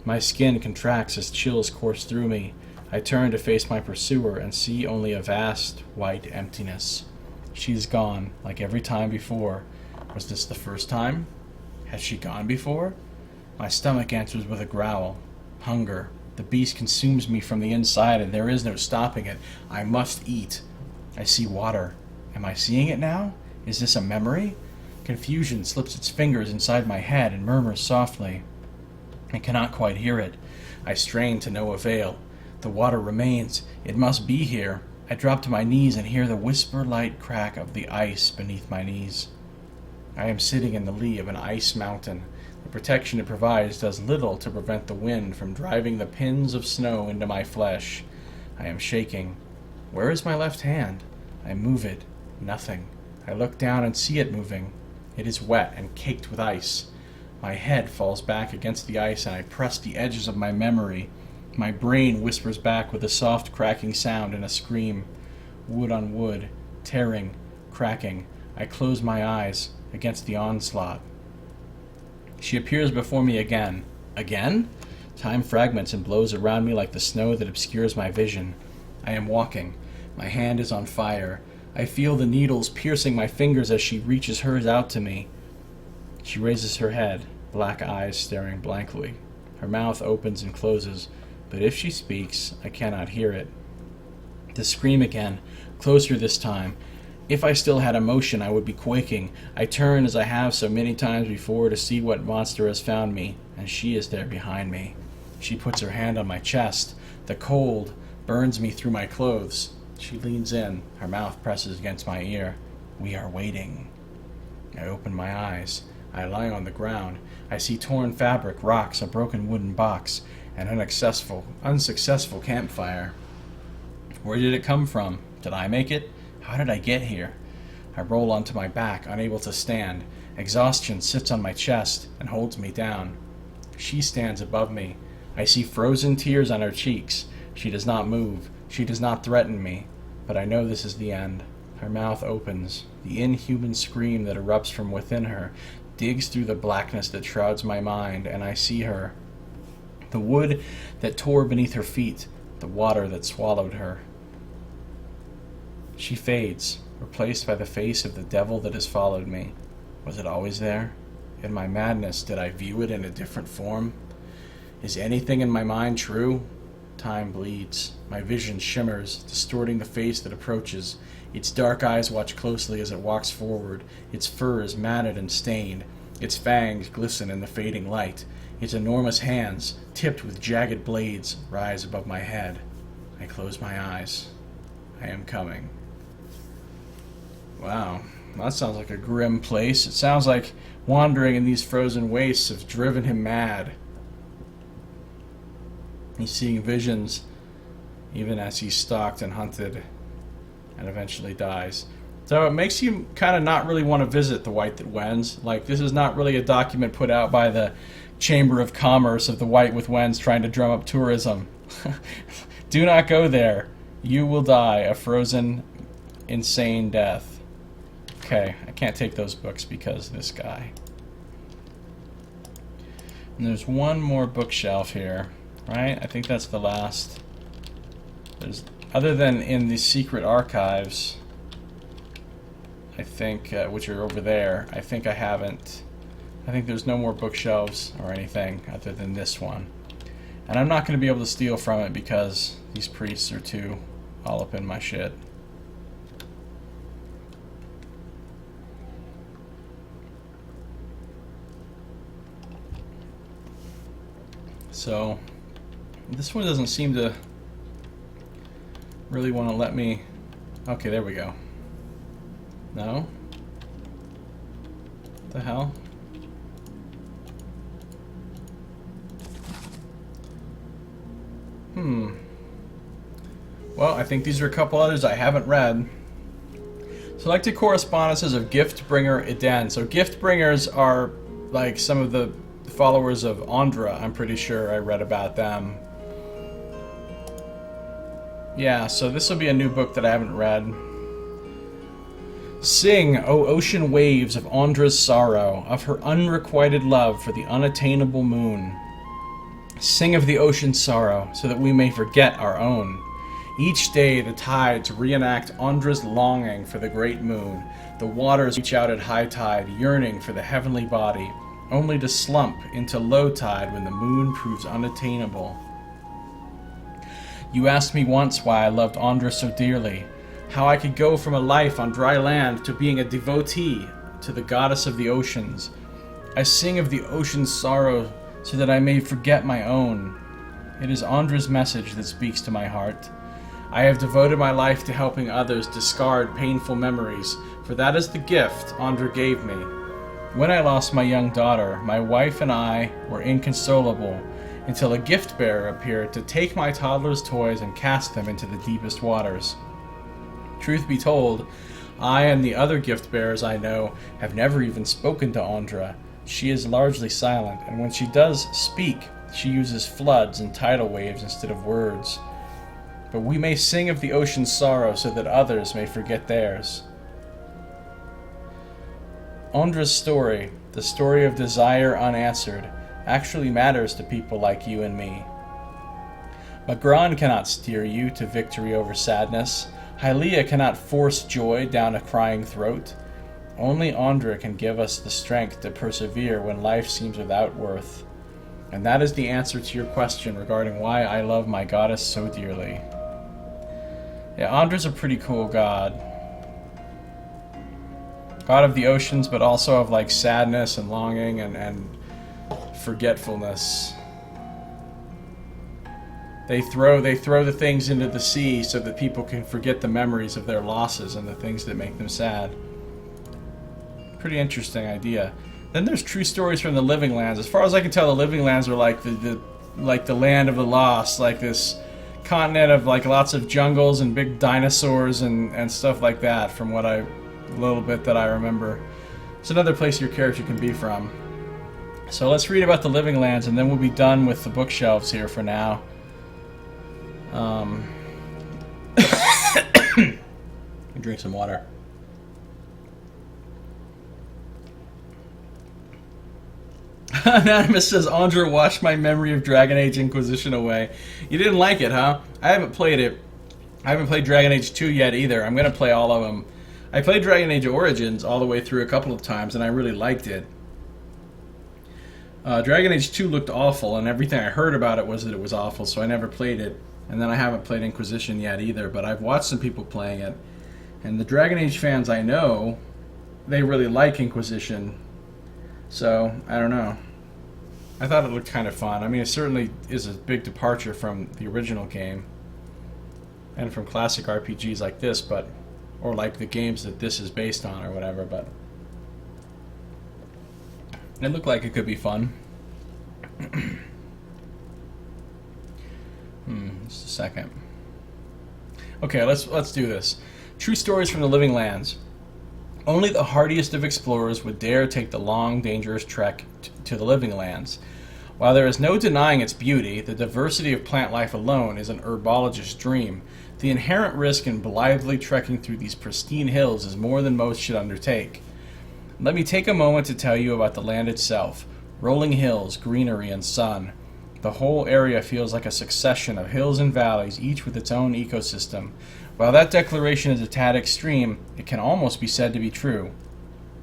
My skin contracts as chills course through me. I turn to face my pursuer and see only a vast, white emptiness. She's gone, like every time before. Was this the first time? Has she gone before? My stomach answers with a growl. Hunger. The beast consumes me from the inside, and there is no stopping it. I must eat. I see water. Am I seeing it now? Is this a memory? Confusion slips its fingers inside my head and murmurs softly. I cannot quite hear it. I strain to no avail. The water remains. It must be here. I drop to my knees and hear the whisper-light crack of the ice beneath my knees. I am sitting in the lee of an ice mountain. The protection it provides does little to prevent the wind from driving the pins of snow into my flesh. I am shaking. Where is my left hand? I move it. Nothing. I look down and see it moving. It is wet and caked with ice. My head falls back against the ice and I press the edges of my memory. My brain whispers back with a soft cracking sound and a scream. Wood on wood, tearing, cracking. I close my eyes against the onslaught. She appears before me again. Again? Time fragments and blows around me like the snow that obscures my vision. I am walking. My hand is on fire. I feel the needles piercing my fingers as she reaches hers out to me. She raises her head, black eyes staring blankly. Her mouth opens and closes, but if she speaks, I cannot hear it. To scream again, closer this time. If I still had emotion, I would be quaking. I turn as I have so many times before to see what monster has found me, and she is there behind me. She puts her hand on my chest. The cold burns me through my clothes. She leans in. Her mouth presses against my ear. We are waiting. I open my eyes. I lie on the ground. I see torn fabric, rocks, a broken wooden box, an unsuccessful campfire. Where did it come from? Did I make it? How did I get here? I roll onto my back, unable to stand. Exhaustion sits on my chest and holds me down. She stands above me. I see frozen tears on her cheeks. She does not move. She does not threaten me. But I know this is the end. Her mouth opens. The inhuman scream that erupts from within her digs through the blackness that shrouds my mind, and I see her. The wood that tore beneath her feet, the water that swallowed her. She fades, replaced by the face of the devil that has followed me. Was it always there? In my madness, did I view it in a different form? Is anything in my mind true? Time bleeds. My vision shimmers, distorting the face that approaches. Its dark eyes watch closely as it walks forward. Its fur is matted and stained. Its fangs glisten in the fading light. Its enormous hands, tipped with jagged blades, rise above my head. I close my eyes. I am coming. Wow, that sounds like a grim place. It sounds like wandering in these frozen wastes have driven him mad. He's seeing visions even as he's stalked and hunted and eventually dies. So it makes you kind of not really want to visit the White That Wends. Like, this is not really a document put out by the Chamber of Commerce of the White with Wends trying to drum up tourism. Do not go there. You will die a frozen, insane death. Okay, I can't take those books because this guy. And there's one more bookshelf here, right? I think that's the last. There's, other than in the secret archives, I think, which are over there, I think there's no more bookshelves or anything other than this one. And I'm not going to be able to steal from it because these priests are too all up in my shit. So, this one doesn't seem to really want to let me... Okay, there we go. No? What the hell? Well, I think these are a couple others I haven't read. Selected correspondences of Giftbringer Eden. So Giftbringers are like some of the followers of Andra, I'm pretty sure I read about them. Yeah, so this will be a new book that I haven't read. Sing, O ocean waves of Andra's sorrow, of her unrequited love for the unattainable moon. Sing of the ocean's sorrow, so that we may forget our own. Each day the tides reenact Andra's longing for the great moon. The waters reach out at high tide, yearning for the heavenly body, only to slump into low tide when the moon proves unattainable. You asked me once why I loved Andra so dearly, how I could go from a life on dry land to being a devotee to the goddess of the oceans. I sing of the ocean's sorrow so that I may forget my own. It is Andra's message that speaks to my heart. I have devoted my life to helping others discard painful memories, for that is the gift Andra gave me. When I lost my young daughter, my wife and I were inconsolable until a gift bearer appeared to take my toddler's toys and cast them into the deepest waters. Truth be told, I and the other gift bearers I know have never even spoken to Andra. She is largely silent, and when she does speak, she uses floods and tidal waves instead of words. But we may sing of the ocean's sorrow so that others may forget theirs. Andra's story, the story of desire unanswered, actually matters to people like you and me. Magran cannot steer you to victory over sadness. Hylia cannot force joy down a crying throat. Only Andra can give us the strength to persevere when life seems without worth. And that is the answer to your question regarding why I love my goddess so dearly. Yeah, Andra's a pretty cool god. God of the oceans, but also of like sadness and longing and forgetfulness. They throw the things into the sea so that people can forget the memories of their losses and the things that make them sad. Pretty interesting idea. Then there's true stories from the Living Lands. As far as I can tell, the Living Lands are like the land of the lost, like this continent of like lots of jungles and big dinosaurs and stuff like that. From what a little bit that I remember, it's another place your character can be from. So let's read about the Living Lands, and then we'll be done with the bookshelves here for now. Drink some water. Anonymous says, Andra washed my memory of Dragon Age Inquisition away. You didn't like it, huh? I haven't played it. I haven't played Dragon Age 2 yet either. I'm going to play all of them. I played Dragon Age Origins all the way through a couple of times, and I really liked it. Dragon Age 2 looked awful, and everything I heard about it was that it was awful, so I never played it. And then I haven't played Inquisition yet either, but I've watched some people playing it. And the Dragon Age fans I know, they really like Inquisition. So, I don't know. I thought it looked kind of fun. I mean, it certainly is a big departure from the original game. And from classic RPGs like this, but... or like the games that this is based on or whatever, but... it looked like it could be fun. Just a second. Okay, let's do this. True stories from the Living Lands. Only the hardiest of explorers would dare take the long, dangerous trek to the Living Lands. While there is no denying its beauty, the diversity of plant life alone is an herbologist's dream. The inherent risk in blithely trekking through these pristine hills is more than most should undertake. Let me take a moment to tell you about the land itself. Rolling hills, greenery, and sun. The whole area feels like a succession of hills and valleys, each with its own ecosystem. While that declaration is a tad extreme, it can almost be said to be true.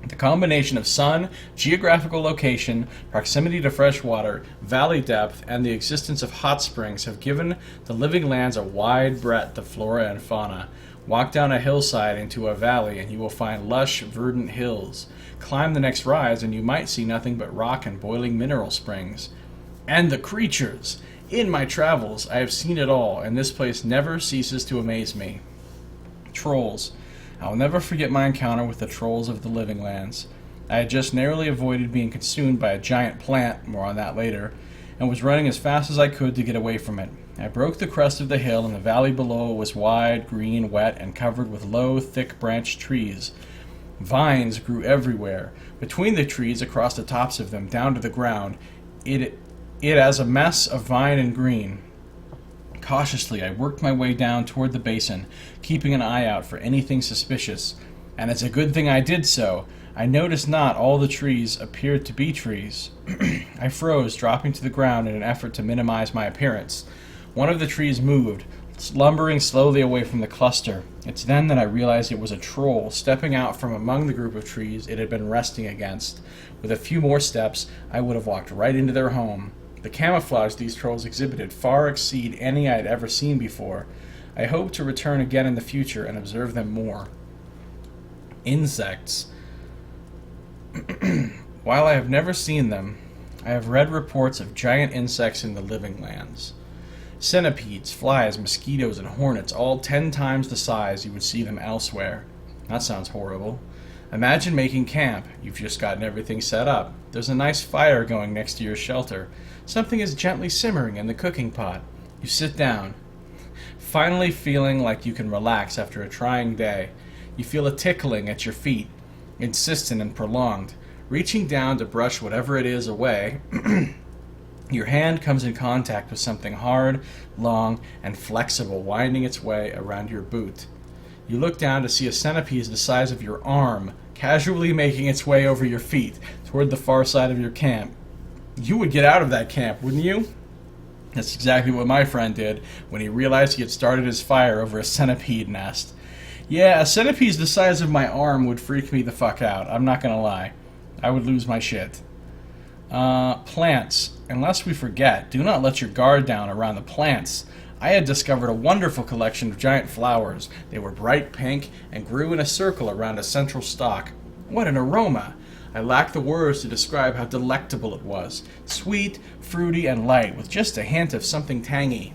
The combination of sun, geographical location, proximity to fresh water, valley depth, and the existence of hot springs have given the Living Lands a wide breadth of flora and fauna. Walk down a hillside into a valley and you will find lush, verdant hills. Climb the next rise and you might see nothing but rock and boiling mineral springs. And the creatures! In my travels, I have seen it all, and this place never ceases to amaze me. Trolls. I'll never forget my encounter with the trolls of the Living Lands. I had just narrowly avoided being consumed by a giant plant, more on that later, and was running as fast as I could to get away from it. I broke the crest of the hill, and the valley below was wide, green, wet, and covered with low, thick-branched trees. Vines grew everywhere. Between the trees, across the tops of them, down to the ground, it as a mess of vine and green. Cautiously, I worked my way down toward the basin, keeping an eye out for anything suspicious. And it's a good thing I did so. I noticed not all the trees appeared to be trees. I froze, dropping to the ground in an effort to minimize my appearance. One of the trees moved, lumbering slowly away from the cluster. It's then that I realized it was a troll, stepping out from among the group of trees it had been resting against. With a few more steps, I would have walked right into their home. The camouflage these trolls exhibited far exceed any I had ever seen before. I hope to return again in the future and observe them more. Insects. While I have never seen them, I have read reports of giant insects in the Living Lands. Centipedes, flies, mosquitoes, and hornets, all 10 times the size you would see them elsewhere. That sounds horrible. Imagine making camp. You've just gotten everything set up. There's a nice fire going next to your shelter. Something is gently simmering in the cooking pot. You sit down, finally feeling like you can relax after a trying day. You feel a tickling at your feet, insistent and prolonged. Reaching down to brush whatever it is away, your hand comes in contact with something hard, long, and flexible winding its way around your boot. You look down to see a centipede the size of your arm, casually making its way over your feet toward the far side of your camp. You would get out of that camp, wouldn't you? That's exactly what my friend did when he realized he had started his fire over a centipede nest. Yeah, a centipede the size of my arm would freak me the fuck out. I'm not gonna lie. I would lose my shit. Plants. Unless we forget, do not let your guard down around the plants. I had discovered a wonderful collection of giant flowers. They were bright pink and grew in a circle around a central stalk. What an aroma! I lack the words to describe how delectable it was. Sweet, fruity, and light, with just a hint of something tangy.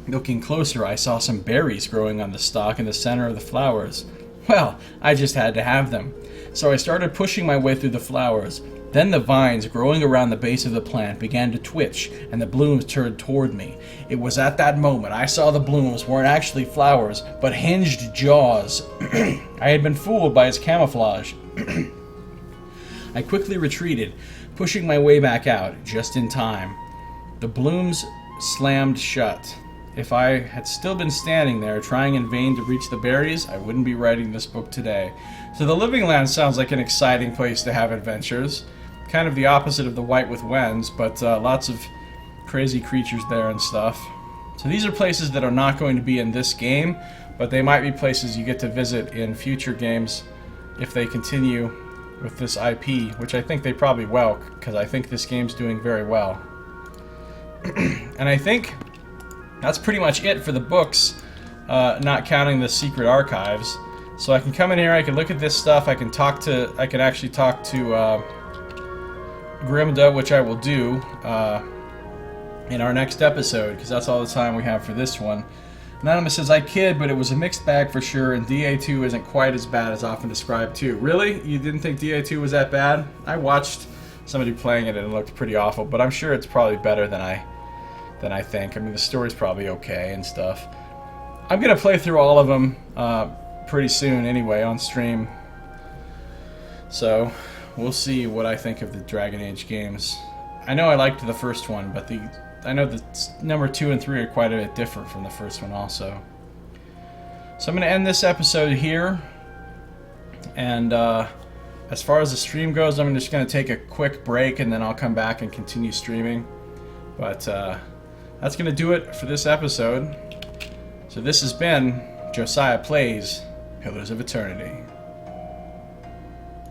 Looking closer, I saw some berries growing on the stalk in the center of the flowers. Well, I just had to have them. So I started pushing my way through the flowers. Then the vines growing around the base of the plant began to twitch, and the blooms turned toward me. It was at that moment I saw the blooms weren't actually flowers, but hinged jaws. I had been fooled by its camouflage. I quickly retreated, pushing my way back out, just in time. The blooms slammed shut. If I had still been standing there, trying in vain to reach the berries, I wouldn't be writing this book today. So the Living Land sounds like an exciting place to have adventures. Kind of the opposite of the White with Wens, but lots of crazy creatures there and stuff. So these are places that are not going to be in this game, but they might be places you get to visit in future games if they continue with this IP, which I think they probably will, because I think this game's doing very well. And I think that's pretty much it for the books, not counting the secret archives. So I can come in here, I can look at this stuff, I can actually talk to Grimda, which I will do in our next episode, because that's all the time we have for this one. Anonymous says, I kid, but it was a mixed bag for sure, and DA2 isn't quite as bad as often described too. Really? You didn't think DA2 was that bad? I watched somebody playing it and it looked pretty awful, but I'm sure it's probably better than I think. I mean, the story's probably okay and stuff. I'm going to play through all of them pretty soon anyway on stream. So, we'll see what I think of the Dragon Age games. I know I liked the first one, but I know that number 2 and 3 are quite a bit different from the first one also. So I'm going to end this episode here. And as far as the stream goes, I'm just going to take a quick break and then I'll come back and continue streaming. But that's going to do it for this episode. So this has been Josiah Plays Pillars of Eternity.